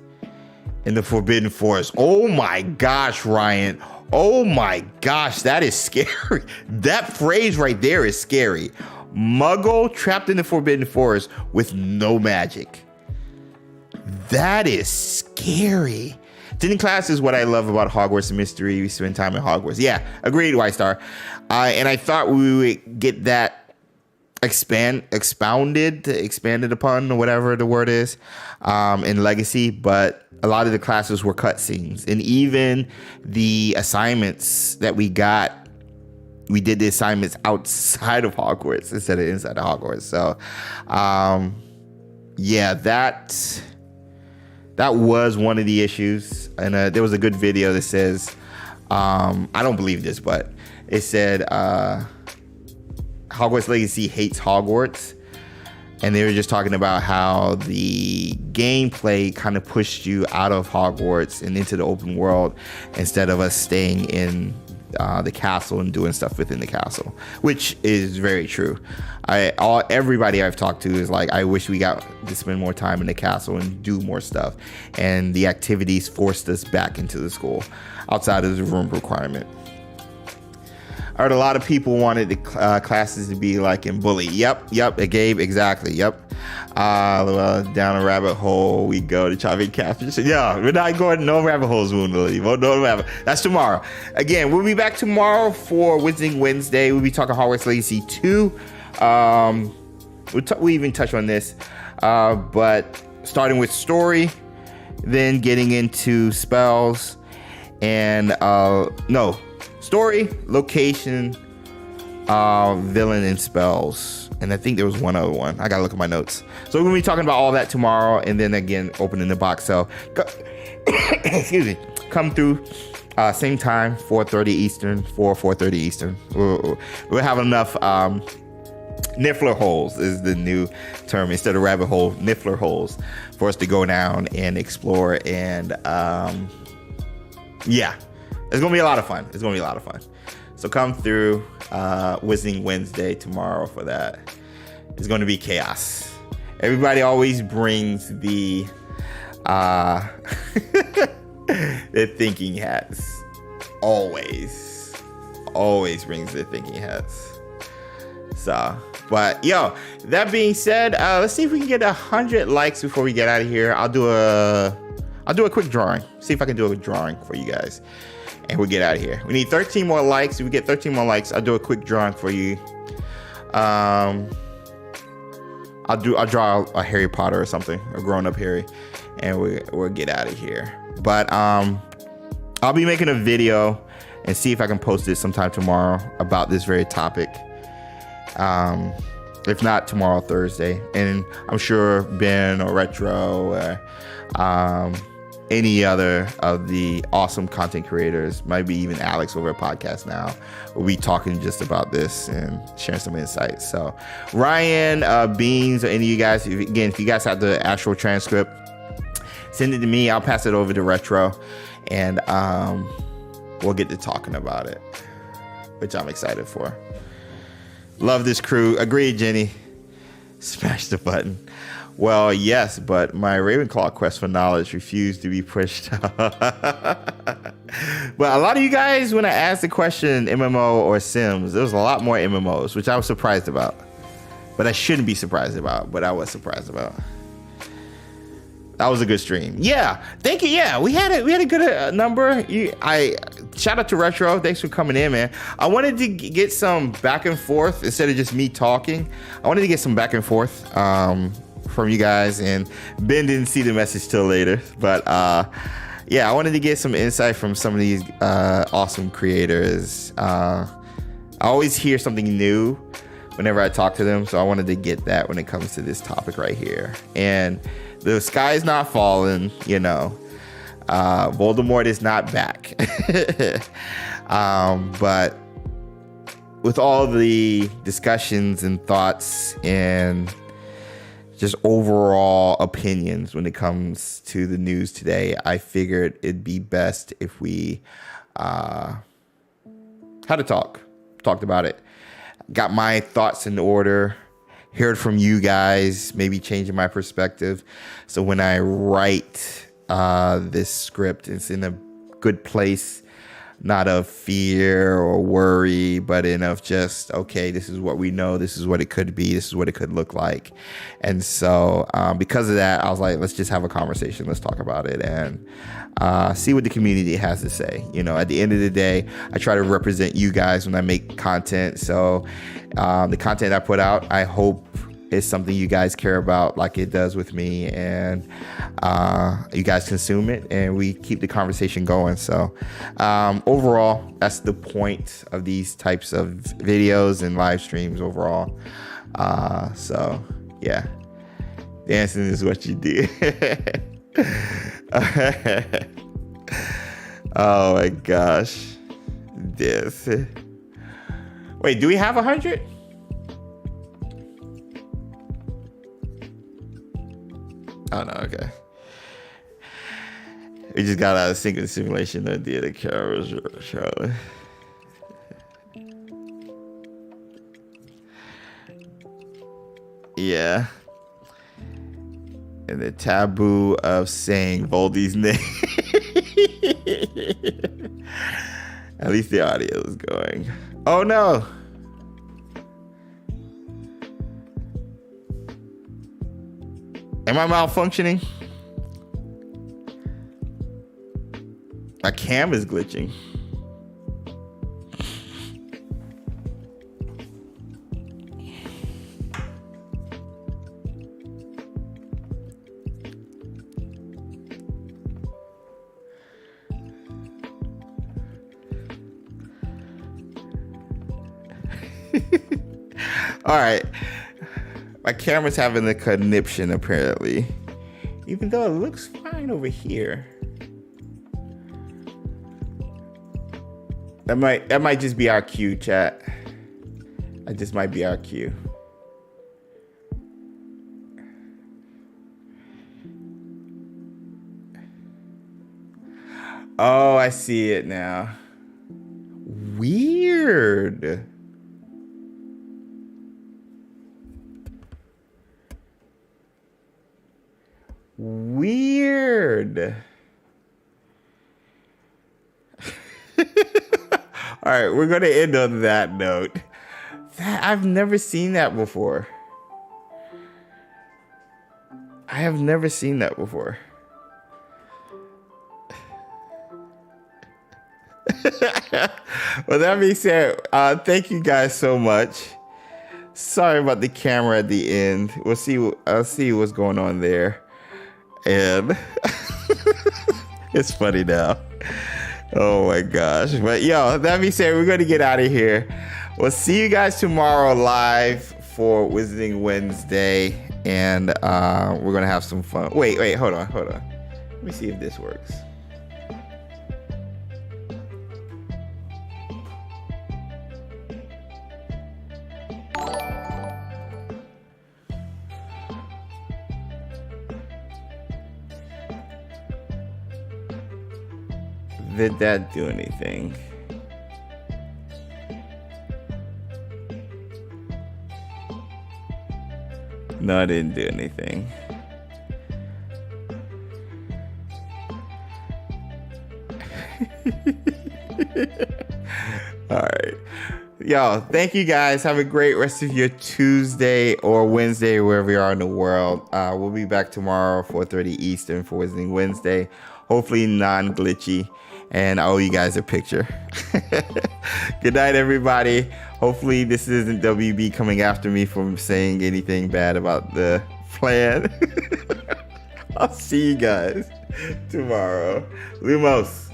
in the Forbidden Forest. Oh my gosh, Ryan. Oh my gosh, that is scary. That phrase right there is scary. Muggle trapped in the Forbidden Forest with no magic. That is scary. Attending class is what I love about Hogwarts Mystery. We spend time in Hogwarts. Yeah, agreed, White Star. And I thought we would get that expanded upon, or whatever the word is, in Legacy, but a lot of the classes were cutscenes, and even the assignments that we got, we did the assignments outside of Hogwarts instead of inside of Hogwarts. So, yeah, that was one of the issues. And there was a good video that says, I don't believe this, but it said Hogwarts Legacy hates Hogwarts. And they were just talking about how the gameplay kind of pushed you out of Hogwarts and into the open world instead of us staying in the castle and doing stuff within the castle, which is very true. Everybody I've talked to is like, I wish we got to spend more time in the castle and do more stuff. And the activities forced us back into the school outside of the room requirement. I heard a lot of people wanted the classes to be like in Bully. Yep, Gabe, exactly, yep. Down a rabbit hole we go to Chavy Catfish. Yeah, we're not going no rabbit holes, That's tomorrow. Again, we'll be back tomorrow for Wizarding Wednesday. We'll be talking Hogwarts Legacy 2. We even touch on this, but starting with story, then getting into spells, and story, location, villain, and spells. And I think there was one other one. I gotta look at my notes. So we're gonna be talking about all that tomorrow, and then again opening the box. So excuse me, come through same time, 4:30 Eastern, 4:30 Eastern. We'll have enough niffler holes is the new term, instead of rabbit hole, niffler holes, for us to go down and explore. And yeah, it's gonna be a lot of fun. So come through Wizarding Wednesday tomorrow for that. It's going to be chaos. Everybody always brings the their thinking hats. Always brings their thinking hats. So, but yo, that being said, let's see if we can get 100 likes before we get out of here. I'll do a quick drawing. See if I can do a drawing for you guys. And we'll get out of here. We need 13 more likes. If we get 13 more likes, I'll do a quick drawing for you. I'll draw a Harry Potter or something, a grown-up Harry, and we'll get out of here. But I'll be making a video and see if I can post it sometime tomorrow about this very topic. If not tomorrow, Thursday. And I'm sure Ben or Retro or any other of the awesome content creators, maybe even Alex over at Podcast Now, will be talking just about this and sharing some insights. So Ryan, Beans, or any of you guys, if you guys have the actual transcript, send it to me. I'll pass it over to Retro, and we'll get to talking about it, which I'm excited for. Love this crew. Agreed, Jenny. Smash the button. Well, yes, but my Ravenclaw quest for knowledge refused to be pushed. But a lot of you guys, when I asked the question MMO or Sims, there was a lot more MMOs, which I was surprised about. But I shouldn't be surprised about, but I was surprised about. That was a good stream. Yeah, thank you. Yeah, we had a good number. Shout out to Retro. Thanks for coming in, man. I wanted to get some back and forth instead of just me talking. I wanted to get some back and forth from you guys, and Ben didn't see the message till later. But yeah, I wanted to get some insight from some of these awesome creators. I always hear something new whenever I talk to them, so I wanted to get that when it comes to this topic right here. And the sky is not falling, you know. Voldemort is not back. But with all the discussions and thoughts and just overall opinions when it comes to the news today, I figured it'd be best if we had a talked about it, got my thoughts in order, heard from you guys, maybe changing my perspective. So when I write this script, it's in a good place, not of fear or worry, but in of just, okay, this is what we know, this is what it could be, this is what it could look like. And so because of that, I was like, let's just have a conversation, let's talk about it and see what the community has to say. You know, at the end of the day, I try to represent you guys when I make content. So the content I put out, I hope is something you guys care about like it does with me, and you guys consume it and we keep the conversation going. So overall, that's the point of these types of videos and live streams overall. So yeah, dancing is what you do. Oh my gosh, this. Wait, do we have 100? Oh no, okay. We just got out of sync with the simulation that the cameras were showing. Yeah. And the taboo of saying Voldy's name. At least the audio is going. Oh no. Am I malfunctioning? My cam is glitching. All right. My camera's having a conniption apparently, even though it looks fine over here. That might just be our cue, chat. That just might be our cue. Oh, I see it now. Weird. Weird. All right, we're gonna end on that note. I've never seen that before. I have never seen that before. Well, that being said, thank you guys so much. Sorry about the camera at the end. I'll see what's going on there. And it's funny now. Oh my gosh. But yo, that being said, we're gonna get out of here. We'll see you guys tomorrow live for Wizarding Wednesday, and we're gonna have some fun. Wait, hold on. Let me see if this works. Did that do anything? No, it didn't do anything. All right. Y'all, thank you guys. Have a great rest of your Tuesday or Wednesday, wherever you are in the world. We'll be back tomorrow, 4:30 Eastern for Wizarding Wednesday. Hopefully non-glitchy. And I owe you guys a picture. Good night, everybody. Hopefully this isn't WB coming after me for saying anything bad about the plan. I'll see you guys tomorrow. Lumos.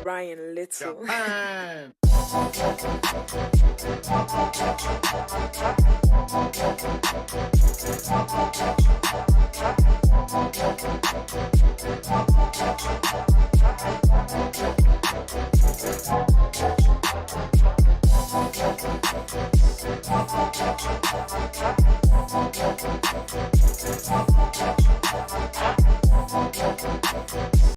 Ryan Little. Japan.